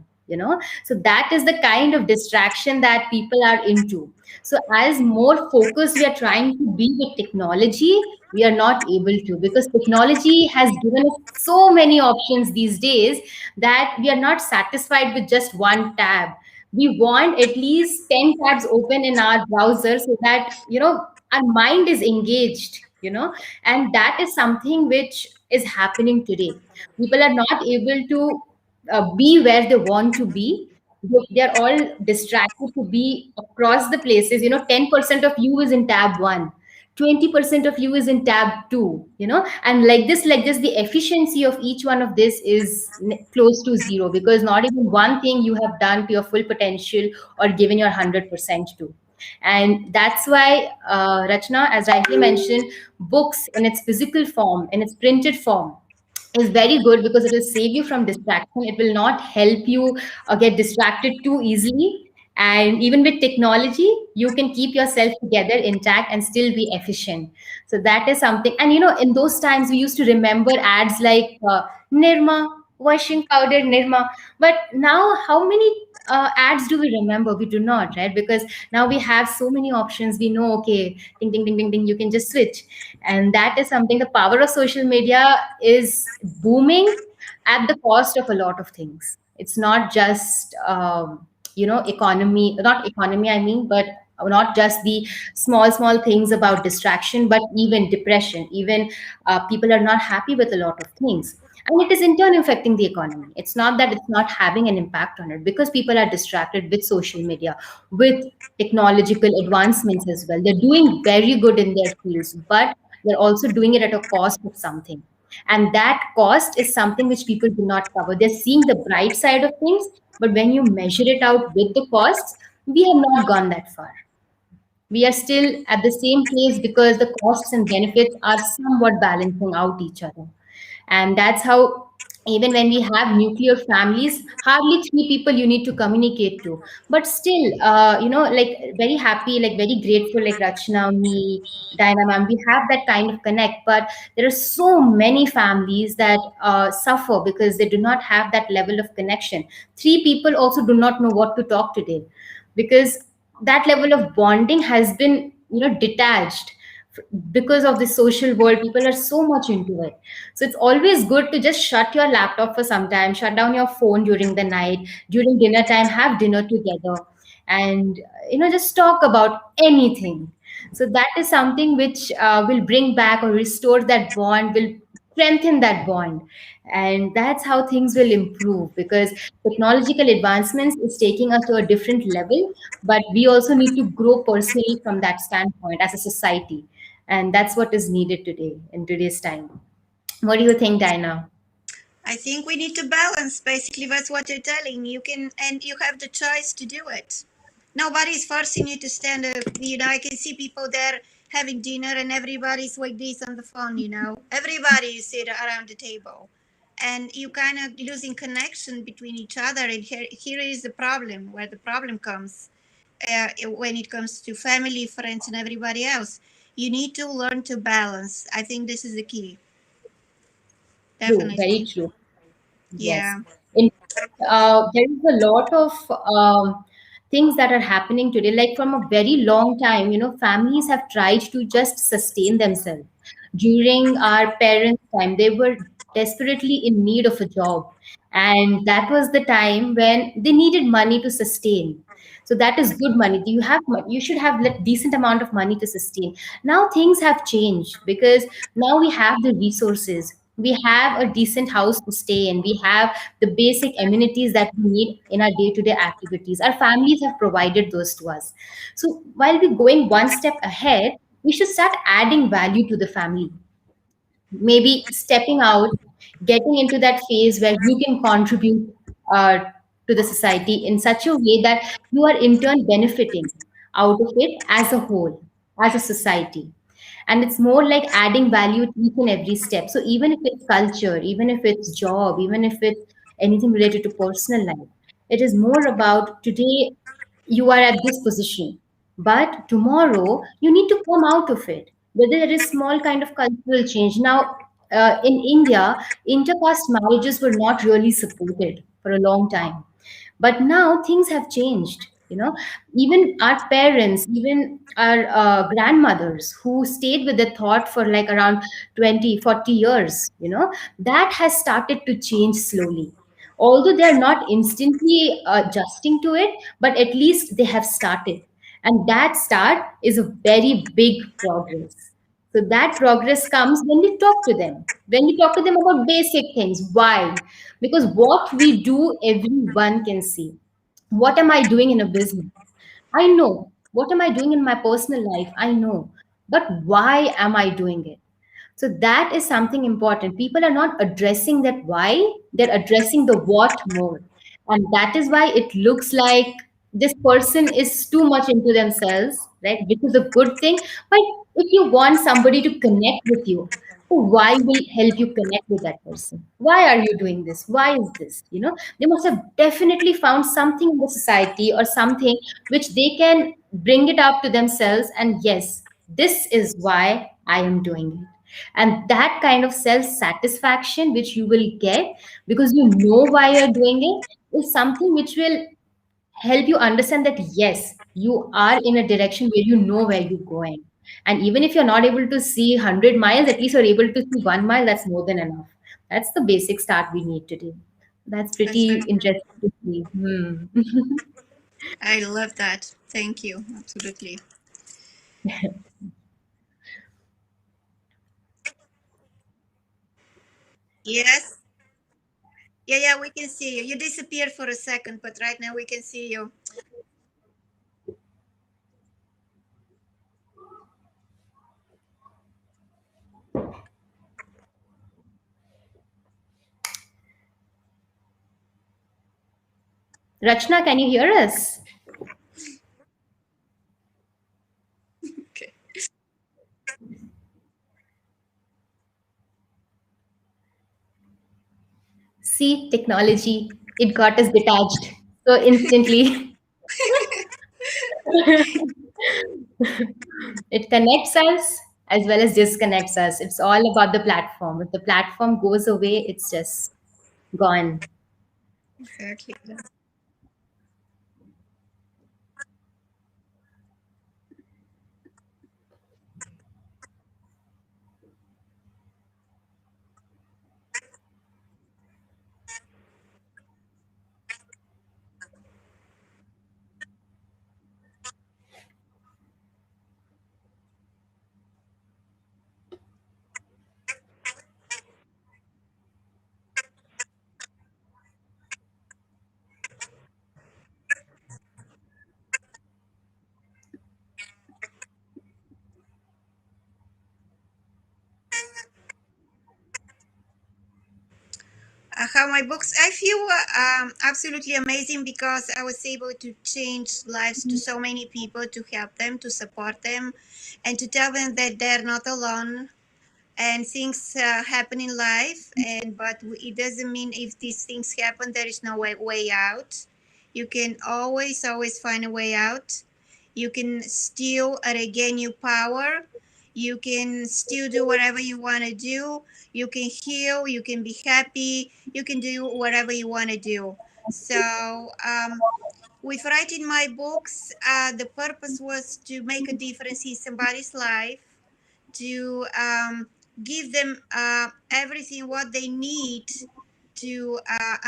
So that is the kind of distraction that people are into. So as more focused we are trying to be with technology, we are not able to, because technology has given us so many options these days that we are not satisfied with just one tab. We want at least 10 tabs open in our browser, so that our mind is engaged. And that is something which is happening today. People are not able to be where they want to be. They're all distracted to be across the places. 10% of you is in tab 1, 20% of you is in tab 2, and like this the efficiency of each one of this is close to zero, because not even one thing you have done to your full potential or given your 100% to. And that's why, Rachna, as rightly mentioned, books in its physical form, in its printed form, is very good, because it will save you from distraction. It will not help you get distracted too easily. And even with technology, you can keep yourself together intact and still be efficient. So that is something. And in those times, we used to remember ads like Nirma, washing powder, Nirma. But now, how many ads do we remember? We do not, right? Because now we have so many options. We know, okay, ding, ding, ding, ding, ding, you can just switch. And that is something, the power of social media is booming at the cost of a lot of things. It's not just economy, not economy I mean, but not just the small things about distraction, but even depression. Even people are not happy with a lot of things, and it is in turn affecting the economy. It's not that it's not having an impact on it, because people are distracted with social media, with technological advancements as well. They're doing very good in their fields, but they're also doing it at a cost of something. And that cost is something which people do not cover. They're seeing the bright side of things, but when you measure it out with the costs, we have not gone that far. We are still at the same place, because the costs and benefits are somewhat balancing out each other. And that's how, even when we have nuclear families, hardly three people you need to communicate to. But still, like very happy, like very grateful, like Rachna, me, Diana ma'am, we have that kind of connect. But there are so many families that suffer because they do not have that level of connection. Three people also do not know what to talk today, because that level of bonding has been detached. Because of the social world, people are so much into it. So it's always good to just shut your laptop for some time, shut down your phone during the night, during dinner time, have dinner together, and just talk about anything. So that is something which will bring back or restore that bond, will strengthen that bond. And that's how things will improve, because technological advancements is taking us to a different level, but we also need to grow personally from that standpoint as a society. And that's what is needed today, in today's time. What do you think, Dinah? I think we need to balance. Basically, that's what you're telling. You can, and you have the choice to do it. Nobody's forcing you to stand up. I can see people there having dinner and everybody's like this on the phone. Everybody is sit around the table. And you kind of losing connection between each other. And here is the problem, where the problem comes when it comes to family, friends, and everybody else. You need to learn to balance. I think this is the key. True, very Definitely. true. Yes. Yeah. In there is a lot of things that are happening today, like from a very long time, families have tried to just sustain themselves. During our parents' time, they were desperately in need of a job, and that was the time when they needed money to sustain. So that is good money. You have you should have decent amount of money to sustain. Now things have changed because now we have the resources. We have a decent house to stay in. We have the basic amenities that we need in our day-to-day activities. Our families have provided those to us. So while we're going one step ahead, we should start adding value to the family. Maybe stepping out, getting into that phase where you can contribute uh, to the society in such a way that you are in turn benefiting out of it as a whole, as a society. And it's more like adding value to each and every step. So even if it's culture, even if it's job, even if it's anything related to personal life, it is more about today you are at this position, but tomorrow you need to come out of it, whether there is small kind of cultural change. Now in India, intercaste marriages were not really supported for a long time, but now things have changed. Even our parents, even our grandmothers who stayed with the thought for like around 20, 40 years, that has started to change slowly, although they are not instantly adjusting to it, but at least they have started. And that start is a very big progress. So that progress comes when we talk to them, when we talk to them about basic things. Why? Because what we do, everyone can see. What am I doing in a business? I know. What am I doing in my personal life? I know. But why am I doing it? So that is something important. People are not addressing that why, they're addressing the what more. And that is why it looks like this person is too much into themselves, right? Which is a good thing. But if you want somebody to connect with you, so why will help you connect with that person? Why are you doing this? Why is this? They must have definitely found something in the society or something which they can bring it up to themselves. And yes, this is why I am doing it. And that kind of self satisfaction which you will get because you know why you're doing it is something which will help you understand that yes, you are in a direction where you know where you're going. And even if you're not able to see 100 miles, at least you're able to see 1 mile. That's more than enough. That's the basic start we need to do. That's That's pretty very, interesting to see. I love that. Thank you. Absolutely. Yes. Yeah, yeah, we can see you. You disappeared for a second, but right now we can see you. Rachna, can you hear us? Okay. See, technology, it got us detached so instantly. It connects us as well as disconnects us. It's all about the platform. If the platform goes away, it's just gone. Exactly. How my books, I feel absolutely amazing because I was able to change lives to so many people, to help them, to support them, and to tell them that they're not alone, and things happen in life, and but it doesn't mean if these things happen there is no way out. You can always find a way out. You can still regain your power. You can still do whatever you want to do. You can heal, you can be happy, you can do whatever you want to do. So with writing my books, the purpose was to make a difference in somebody's life, to give them everything what they need to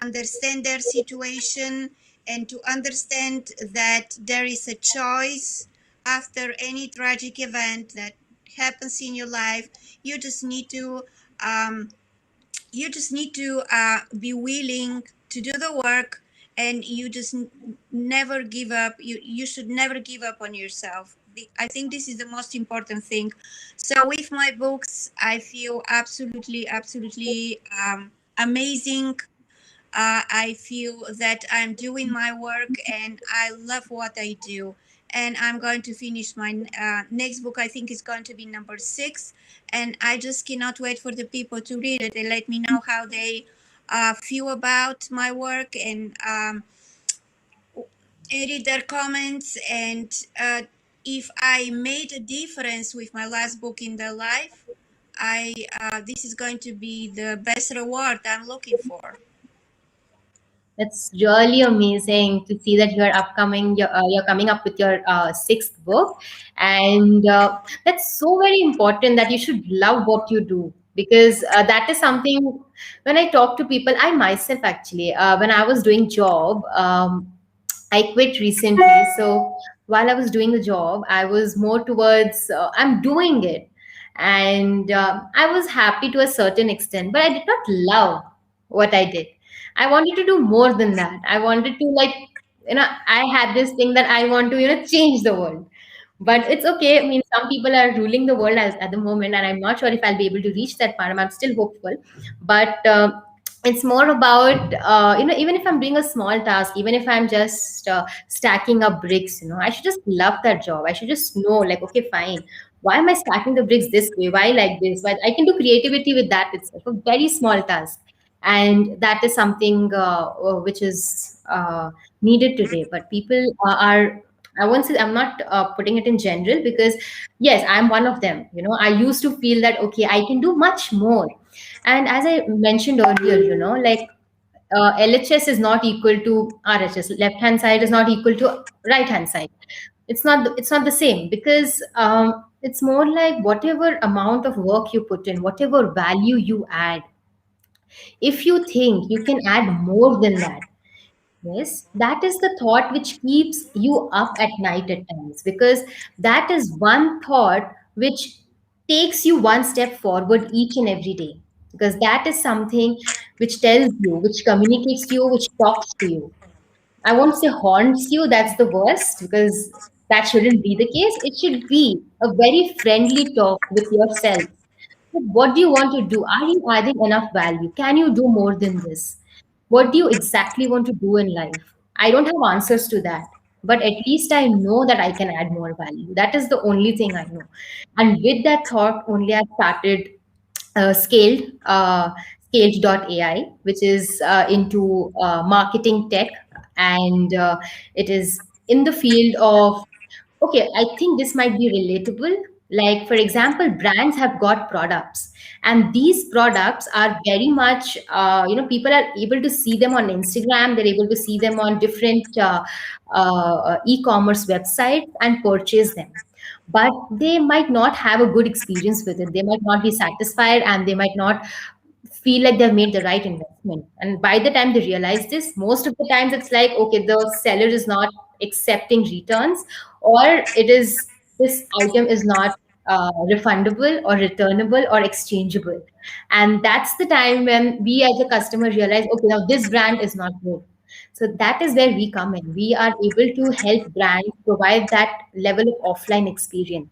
understand their situation, and to understand that there is a choice after any tragic event that happens in your life. You just need to um, be willing to do the work, and you just never give up. You should never give up on yourself. I think this is the most important thing. So with my books, I feel absolutely amazing. I feel that I'm doing my work and I love what I do. And I'm going to finish my next book. I think it's going to be number 6. And I just cannot wait for the people to read it and let me know how they feel about my work, and read their comments. And if I made a difference with my last book in their life, I this is going to be the best reward I'm looking for. That's really amazing to see that you're coming up with your sixth book, and that's so very important that you should love what you do, because that is something. When I talk to people, I myself actually, when I was doing job, I quit recently. So while I was doing the job, I was more towards I'm doing it, and I was happy to a certain extent, but I did not love what I did. I wanted to do more than that. I wanted to, like, I had this thing that I want to, change the world. But it's okay. I mean, some people are ruling the world at the moment, and I'm not sure if I'll be able to reach that part. I'm still hopeful. But it's more about, even if I'm doing a small task, even if I'm just stacking up bricks, I should just love that job. I should just know, like, okay, fine. Why am I stacking the bricks this way? Why like this? Why I can do creativity with that itself. A very small task, and that is something which is needed today. But people are, I won't say, I'm not putting it in general, because yes, I'm one of them. I used to feel that, okay, I can do much more. And as I mentioned earlier, like, LHS is not equal to RHS. Left hand side is not equal to right hand side. It's not the same, because it's more like whatever amount of work you put in, whatever value you add, if you think you can add more than that, yes, that is the thought which keeps you up at night at times, because that is one thought which takes you one step forward each and every day, because that is something which tells you, which communicates to you, which talks to you. I won't say haunts you, that's the worst, because that shouldn't be the case. It should be a very friendly talk with yourself. But what do you want to do? Are you adding enough value? Can you do more than this? What do you exactly want to do in life? I don't have answers to that, but at least I know that I can add more value. That is the only thing I know. And with that thought, only I started scaled.ai, which is into marketing tech, and it is in the field of, okay, I think this might be relatable. Like, for example, brands have got products, and these products are very much, people are able to see them on Instagram, they're able to see them on different e-commerce websites and purchase them. But they might not have a good experience with it. They might not be satisfied, and they might not feel like they've made the right investment. And by the time they realize this, most of the times it's like, okay, the seller is not accepting returns, or it is, this item is not refundable or returnable or exchangeable. And that's the time when we as a customer realize, okay, now this brand is not good. So that is where we come in. We are able to help brands provide that level of offline experience,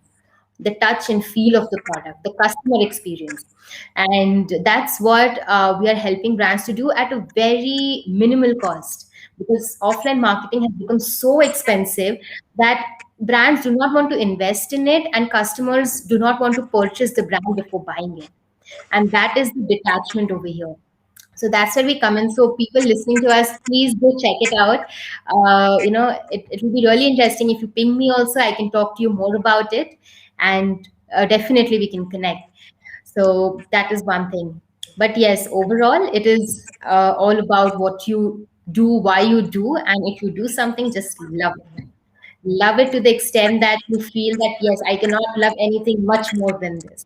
the touch and feel of the product, the customer experience. And that's what we are helping brands to do at a very minimal cost, because offline marketing has become so expensive that brands do not want to invest in it, and customers do not want to purchase the brand before buying it. And that is the detachment over here. So that's where we come in. So people listening to us, please go check it out. It will be really interesting. If you ping me also, I can talk to you more about it, and definitely we can connect. So that is one thing. But yes, overall, it is all about what you do why you do, and if you do something, just love it. Love it to the extent that you feel that yes, I cannot love anything much more than this.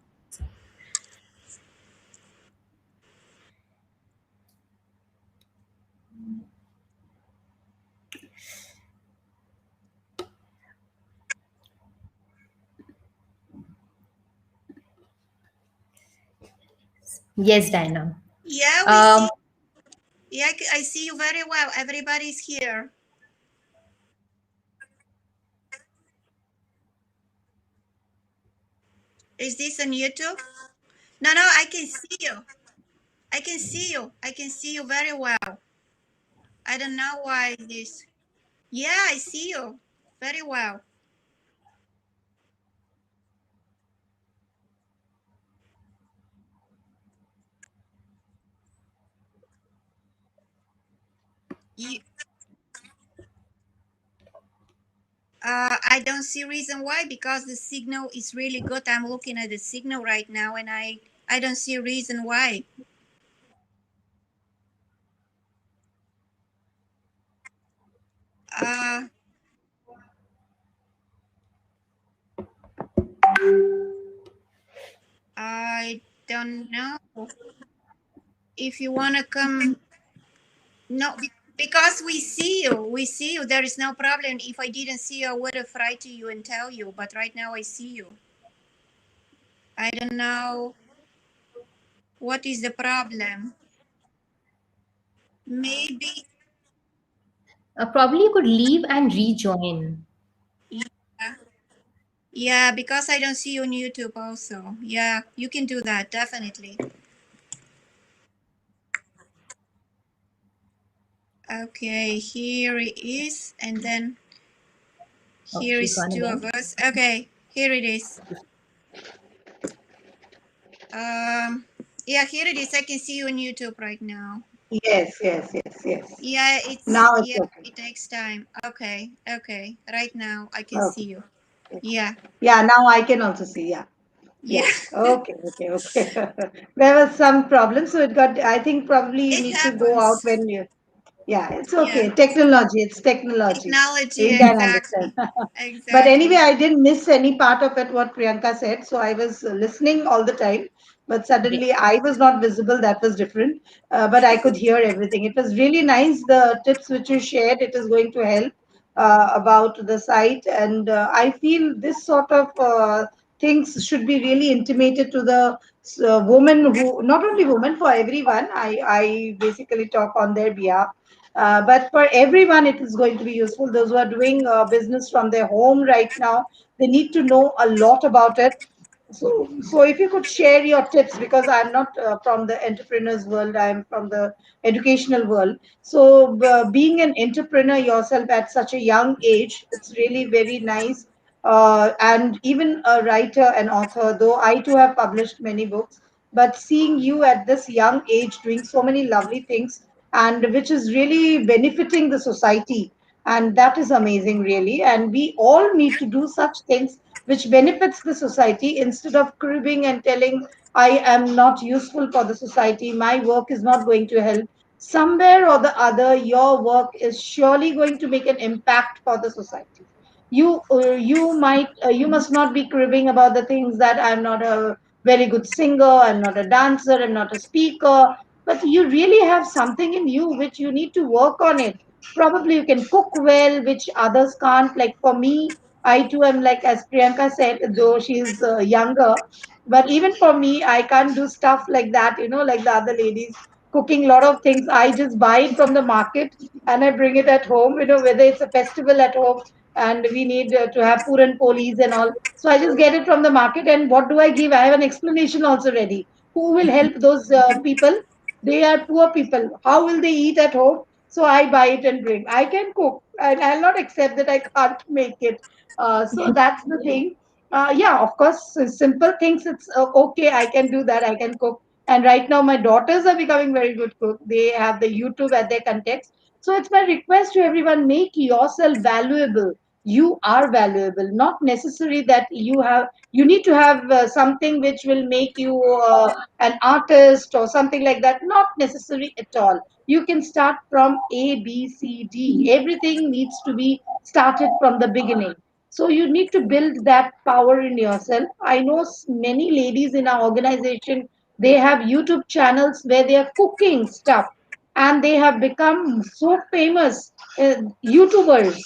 Yes, Diana. Yeah, we um, see. Yeah, I see you very well. Everybody's here. Is this on YouTube? No, no, I can see you. I can see you. I can see you very well. I don't know why this. Yeah, I see you very well. You, I don't see reason why because the signal is really good. I'm looking at the signal right now, and I don't see reason why. Uh, I don't know if you wanna come. No, because we see you. We see you. There is no problem. If I didn't see you, I would have write to you and tell you. But right now, I see you. I don't know what is the problem. Maybe. Probably you could leave and rejoin. Yeah. Yeah, because I don't see you on YouTube also. Yeah, you can do that, definitely. Okay, here it is. And then Oh, here she's is gone two again. of us. Okay, here it is. Um, yeah, here it is. I can see you on YouTube right now. Yes, yes, yes, yes. Yeah, Now it's yeah, okay. it takes time. Okay, okay. Right now I can see Okay. you. Okay. Yeah, Yeah, now I can also see. Yeah. yeah. Yeah. Okay. Okay. Okay. There was some problem, so it got. I think probably you It need to go out happens. when you. Yeah, it's Yeah. okay. Technology. It's technology. Technology, We can understand. exactly. But anyway, Exactly. I didn't miss any part of it what Priyanka said, so I was listening all the time. But Great. suddenly I was not visible. That was different. But I could hear everything. It was really nice. The tips which you shared, it is going to help about the site, and I feel this sort of things should be really intimated to the women who, not only women, for everyone. I basically talk on their behalf. But for everyone, it is going to be useful. Those who are doing business from their home right now, they need to know a lot about it. So if you could share your tips, because I'm not from the entrepreneurs world, I'm from the educational world. So being an entrepreneur yourself at such a young age, it's really very nice. And even a writer and author, though I too have published many books, but seeing you at this young age doing so many lovely things, and which is really benefiting the society, and that is amazing, really. And we all need to do such things which benefits the society, instead of cribbing and telling, I am not useful for the society, my work is not going to help. Somewhere or the other, your work is surely going to make an impact for the society. You must not be cribbing about the things that I'm not a very good singer, I'm not a dancer, I'm not a speaker, but you really have something in you which you need to work on it. Probably you can cook well, which others can't. Like for me, I too am, like as Priyanka said, though she's younger, but even for me, I can't do stuff like that, like the other ladies cooking a lot of things. I just buy it from the market and I bring it at home, whether it's a festival at home and we need to have puran polis and all. So I just get it from the market, and what do I give? I have an explanation also ready. Who will help those people? They are poor people. How will they eat at home? So I buy it and bring. I can cook, and I'll not accept that I can't make it. So that's the thing. Yeah, of course, simple things. It's okay. I can do that. I can cook. And right now, my daughters are becoming very good cook. They have the YouTube at their context. So it's my request to everyone: make yourself valuable. you are valuable. Not necessary that you need to have something which will make you an artist or something like that. Not necessary at all. You can start from A, B, C, D. Everything needs to be started from the beginning. So you need to build that power in yourself. I know many ladies in our organization, they have YouTube channels where they are cooking stuff, and they have become so famous YouTubers.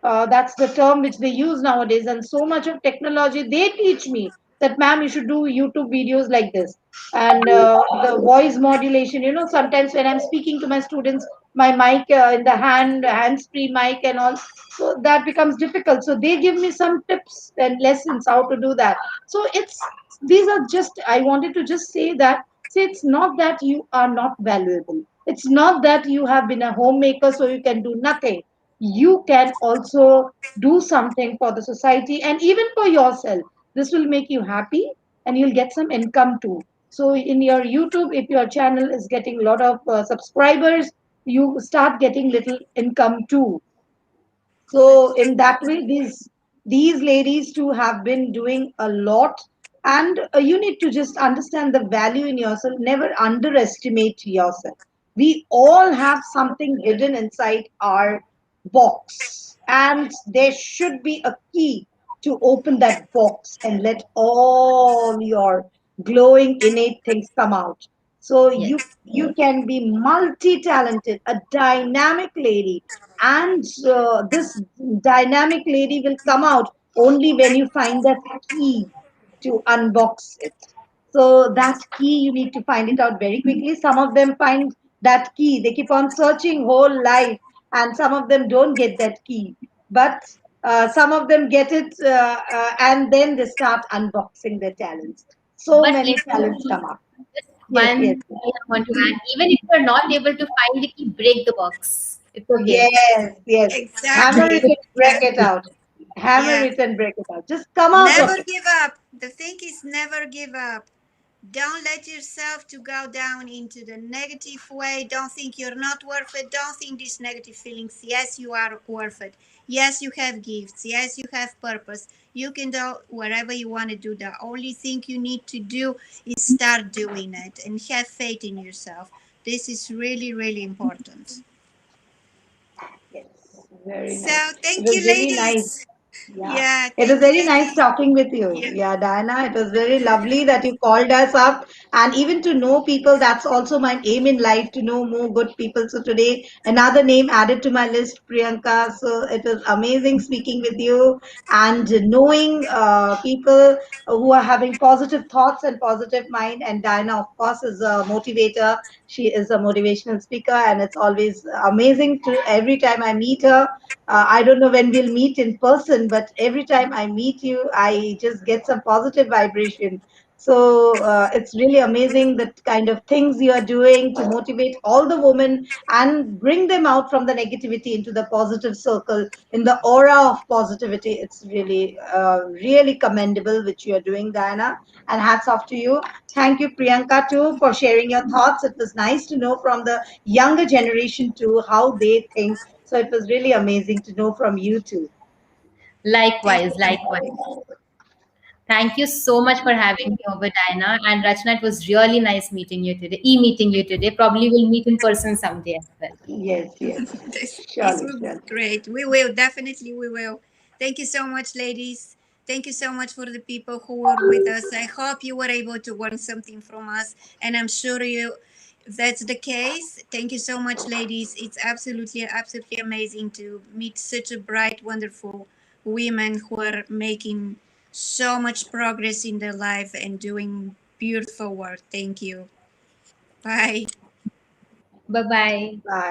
That's the term which they use nowadays. And so much of technology, they teach me that, ma'am, you should do YouTube videos like this. And the voice modulation, sometimes when I'm speaking to my students, my mic in the hands-free mic and all, so that becomes difficult. So they give me some tips and lessons how to do that. So these are just, I wanted to just say that, see, it's not that you are not valuable. It's not that you have been a homemaker so you can do nothing. You can also do something for the society and even for yourself. This will make you happy, and you'll get some income too. So in your YouTube, if your channel is getting a lot of subscribers, you start getting little income too. So in that way, these ladies too have been doing a lot. And you need to just understand the value in yourself. Never underestimate yourself. We all have something hidden inside our box, and there should be a key to open that box and let all your glowing innate things come out. So Yes. you can be multi-talented, a dynamic lady, and this dynamic lady will come out only when you find that key to unbox it. So that key, you need to find it out very quickly. Some of them find that key, they keep on searching whole life, and some of them don't get that key. But some of them get it, and then they start unboxing their talents. So But many even talents come up. just Yes, one yes, thing I want to add, even if you're not able to find the key, break the box. It's okay. yes, yes. Hammer it Exactly. and break it out. Hammer Yeah. it and break it out. Just come out of Never it. give up. The thing is never give up. Don't let yourself to go down into the negative way. Don't think you're not worth it. Don't think these negative feelings. Yes, you are worth it. Yes, you have gifts. Yes, you have purpose. You can do whatever you want to do. The only thing you need to do is start doing it and have faith in yourself. This is really, really important. Yes, very So nice. It thank was you, really nice. ladies. Yeah, Yeah, it was thank you, very nice ladies. talking with you. Yeah. Yeah, Diana, it was very lovely that you called us up, and even to know people. That's also my aim in life, to know more good people. So today, another name added to my list, Priyanka. So it was amazing speaking with you and knowing people who are having positive thoughts and positive mind. And Diana, of course, is a motivator. She is a motivational speaker, and it's always amazing to every time I meet her. I don't know when we'll meet in person, but every time I meet you, I just get some positive vibration. So it's really amazing the kind of things you are doing to motivate all the women and bring them out from the negativity into the positive circle, in the aura of positivity. It's really, really commendable, which you are doing, Diana. And hats off to you. Thank you, Priyanka, too, for sharing your thoughts. It was nice to know from the younger generation, too, how they think. So it was really amazing to know from you too. Thank Likewise, you. likewise. Thank you so much for having me over, Diana. And Rachna, it was really nice meeting you today, meeting you today. Probably we'll meet in person someday as well. Yes, yes. This Surely, will be surely. great. We will, definitely, we will. Thank you so much, ladies. Thank you so much for the people who were with us. I hope you were able to learn something from us, and I'm sure you. If that's the case, thank you so much, ladies. It's absolutely, absolutely amazing to meet such a bright, wonderful women who are making so much progress in their life and doing beautiful work. Thank you. Bye. Bye bye. Bye.